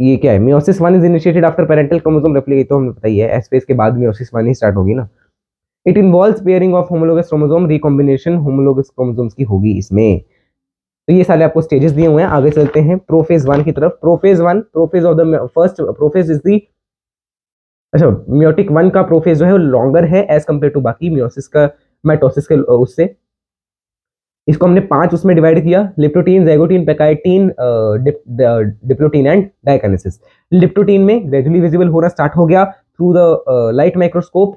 ये क्या है, meiosis 1 is initiated after parental chromosome replication, तो हमें पता ही है, एस फेज के बाद मियोसिस 1 ही स्टार्ट होगी ना। It involves pairing of homologous chromosome, recombination homologous chromosomes की होगी इसमें। तो ये सारे आपको स्टेजेस दिए हुए हैं। आगे चलते हैं प्रोफेज 1 की तरफ। Prophase 1, prophase of the first prophase is the, अच्छा मियोटिक 1 का प्रोफेज जो है वो लॉन्गर है एज कंपेयर टू बाकी मियोसिस का, माइटोसिस के उससे। इसको हमने 5 उसमें डिवाइड किया, leptotene, zygotene, pachytene, diplotene and diakinesis. Leptotene में ग्रेजुअली विजिबल होना स्टार्ट हो गया थ्रू द लाइट माइक्रोस्कोप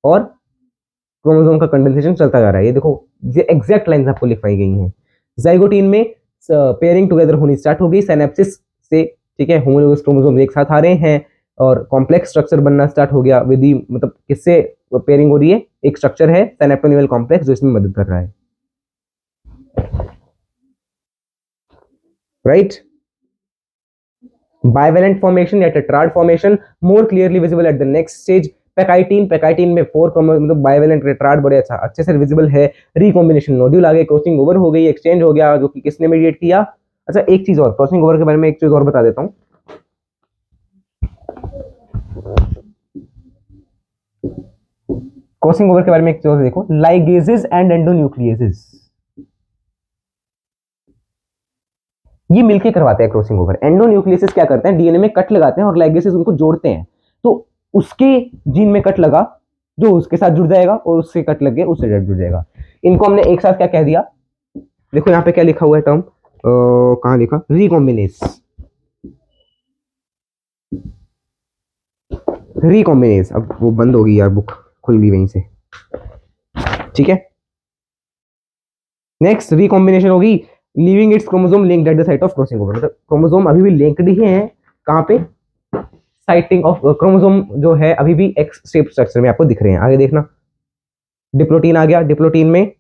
और क्रोमोसोम का कंडेंसेशन चलता जा रहा है, ये देखो ये एग्जैक्ट लाइंस आपको लिखवाई गई हैं। ज़ाइगोटीन में पेयरिंग टुगेदर होनी स्टार्ट हो गई सिनेप्सिस से, ठीक है, होमोलोगस क्रोमोसोम एक साथ आ रहे हैं और कॉम्प्लेक्स स्ट्रक्चर बनना स्टार्ट हो गया विद मतलब किससे पेयरिंग हो रही है, एक स्ट्रक्चर है सिनेप्टोनियल कॉम्प्लेक्स जो इसमें मदद कर रहा है, राइट। बाइवेलेंट फॉर्मेशन या tetrad formation more clearly visible at the next stage. Pachytene, pachytene में 4 मतलब बाइवेलेंट टेट्राड बड़े अच्छे से विजिबल है। रिकॉम्बिनेशन नोड्यूल आ गए, क्रॉसिंग ओवर हो गई, एक्सचेंज हो गया, जो कि किसने मीडिएट किया। अच्छा एक चीज और, क्रॉसिंग ओवर के बारे में एक चीज और बता देता हूँ। क्रॉसिंग ओवर के बारे में एक चीज देखो, लाइगेजेस एंड एंडोन्यूक्लियेसेस, ये मिलके करवाते हैं क्रॉसिंग ओवर। एंडोन्यूक्लियसेस क्या करते हैं, डीएनए में कट लगाते हैं और लाइगेसेस उनको जोड़ते हैं। तो उसके जीन में कट लगा जो उसके साथ जुड़ जाएगा, और उससे कट लग गया उससे जुड़ जाएगा। इनको हमने एक साथ क्या कह दिया, देखो यहाँ पे क्या लिखा हुआ है टर्म, कहाँ लिखा, रिकॉम्बिनेस। रिकॉम्बिनेस, अब वो बंद होगी यार बुक, खुल गई वहीं से, ठीक है। नेक्स्ट रिकॉम्बिनेशन होगी, leaving it's chromosome linked at the site of crossing over, मतलब क्रोमोसोम अभी भी लिंक्ड ही है, कहाँ पे, साइटिंग ऑफ क्रोमोसोम जो है अभी भी एक्स शेप स्ट्रक्चर में आपको दिख रहे हैं। आगे देखना, डिप्लोटीन आ गया, डिप्लोटीन में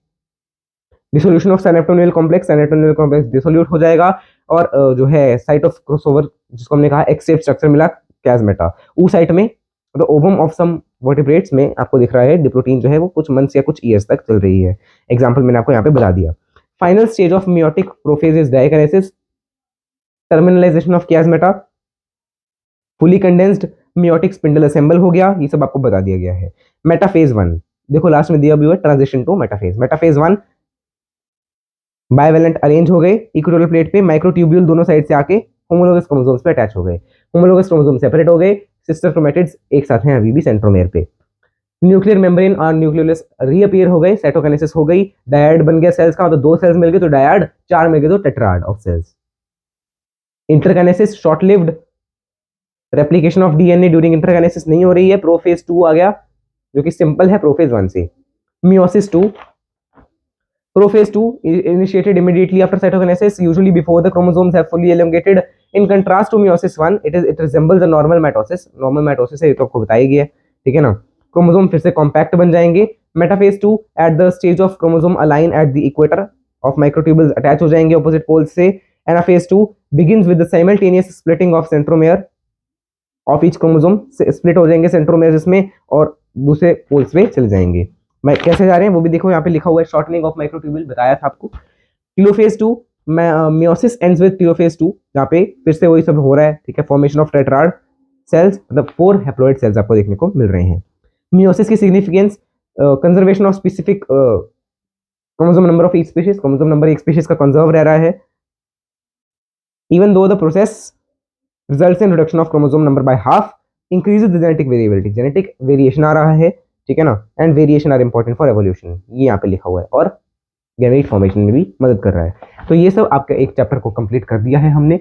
डिसोल्यूशन ऑफ साइनेप्टोनियल कॉम्प्लेक्स, साइनेप्टोनियल कॉम्प्लेक्स डिसोल्यूट हो जाएगा, और जो है साइट ऑफ क्रॉसओवर जिसको हमने कहा एक्स शेप स्ट्रक्चर मिला कैजमेटा, उस साइट में the ovum of some vertebrates में आपको दिख रहा है डिप्लोटीन जो है वो कुछ मंथ्स या कुछ ईयर्स तक चल रही है। एग्जांपल मैंने आपको यहाँ पे बता दिया। Final stage of meiotic prophase is diakinesis, terminalisation of chiasmata, fully condensed meiotic spindle assemble हो गया, ये सब आपको बता दिया गया है। मेटाफेज 1 देखो लास्ट में दिया भी हुआ transition to metaphase. Metaphase 1 bivalent arrange हो गए इक्वेटोरियल प्लेट पे, माइक्रोट्यूब्यूल दोनों साइड से आके होमोलोगस क्रोमोसोम्स पे अटैच हो गए, होमोलोगस क्रोमोसोम सेपरेट हो गए, सिस्टर क्रोमैटिड्स एक साथ हैं अभी भी सेंट्रोमेयर पे। न्यूक्लियर मेम्ब्रेन और न्यूक्लियोलस रीअपीयर हो गए, साइटोकाइनेसिस हो गई, डायड बन गया सेल्स का, मतलब 2 सेल्स मिल गए तो डायड, 4 मिल गए तो tetrad of cells. Interkinesis short lived, replication of DNA during interkinesis नहीं हो रही है। प्रोफेज 2 आ गया जो कि सिंपल है प्रोफेज 1 से। Meiosis 2, Prophase 2 initiated immediately after cytokinesis, usually before the chromosomes have fully elongated. In contrast to meiosis 1, it resembles a normal mitosis. Normal mitosis है ये तो आपको बताया गया है, ठीक है ना। क्रोमोसोम फिर से कॉम्पैक्ट बन जाएंगे। Metaphase 2 at the stage of chromosome align at the equator of microtubules attach हो जाएंगे opposite poles से। Anaphase 2 begins with the simultaneous splitting of centromere of each chromosome, split हो जाएंगे centromeres इसमें और दूसरे पोल्स पे चले जाएंगे। मैं कैसे जा रहे हैं वो भी देखो, यहाँ पे लिखा हुआ है शॉर्टनिंग ऑफ माइक्रोट्यूब्यूल, बताया था आपको। Telophase 2 meiosis ends with telophase 2, जहाँ पे फिर से वही सब हो रहा है, ठीक है। फॉर्मेशन ऑफ टेट्राड सेल्स, मतलब 4 हैप्लॉइड सेल्स आपको देखने को मिल रहे हैं। मियोसिस की significance, conservation of specific chromosome number of each species, chromosome number एक स्पीशीज का कंजर्व रह रहा है। Even though the process results in reduction of chromosome number by half, increases the genetic variability, genetic variation आ रहा है, ठीक है ना। And variation are important for evolution, ये यहाँ पे लिखा हुआ है, और गैमेट फॉर्मेशन में भी मदद कर रहा है। तो ये सब आपका एक चैप्टर को कंप्लीट कर दिया है हमने।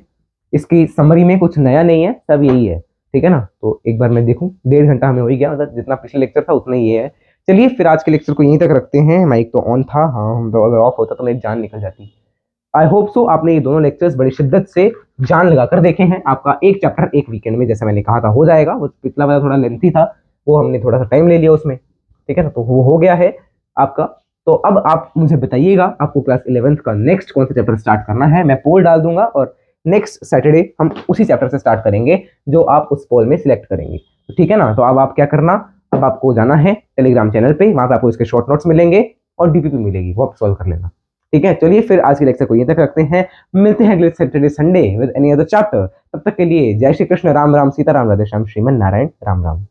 इसकी समरी में कुछ नया नहीं है, सब यही है, ठीक है ना। तो एक बार मैं देखूं, 1.5 घंटा हमें हो ही गया, मतलब जितना पिछले लेक्चर था उतना ही ये है। चलिए फिर आज के लेक्चर को यहीं तक रखते हैं। माइक तो ऑन था, हाँ, हम तो अगर ऑफ होता तो मेरी जान निकल जाती। आई होप सो आपने ये दोनों लेक्चर्स बड़ी शिद्दत से जान लगाकर देखे हैं। आपका एक चैप्टर एक वीकेंड में, जैसा मैंने कहा था, हो जाएगा। वो पिछला वाला थोड़ा लेंथी था, वो हमने थोड़ा सा टाइम ले लिया उसमें, ठीक है ना। तो वो हो गया है आपका। तो अब आप मुझे बताइएगा आपको क्लास 11th का नेक्स्ट कौन सा चैप्टर स्टार्ट करना है। मैं पोल डाल दूंगा और नेक्स्ट सैटरडे हम उसी चैप्टर से स्टार्ट करेंगे जो आप उस पोल में सिलेक्ट करेंगे, तो ठीक है ना। तो अब आप क्या करना, अब आपको जाना है टेलीग्राम चैनल पे, वहां पे आपको इसके शॉर्ट नोट्स मिलेंगे और डीपीपी मिलेगी, वो आप सॉल्व कर लेना, ठीक है। चलिए फिर आज के लेक्चर को यहीं तक रखते हैं, मिलते हैं अगले Saturday Sunday with any other chapter. तब तक के लिए जय श्री कृष्ण, राम राम, सीता राम, राधे श्याम, श्रीमन नारायण, राम राम।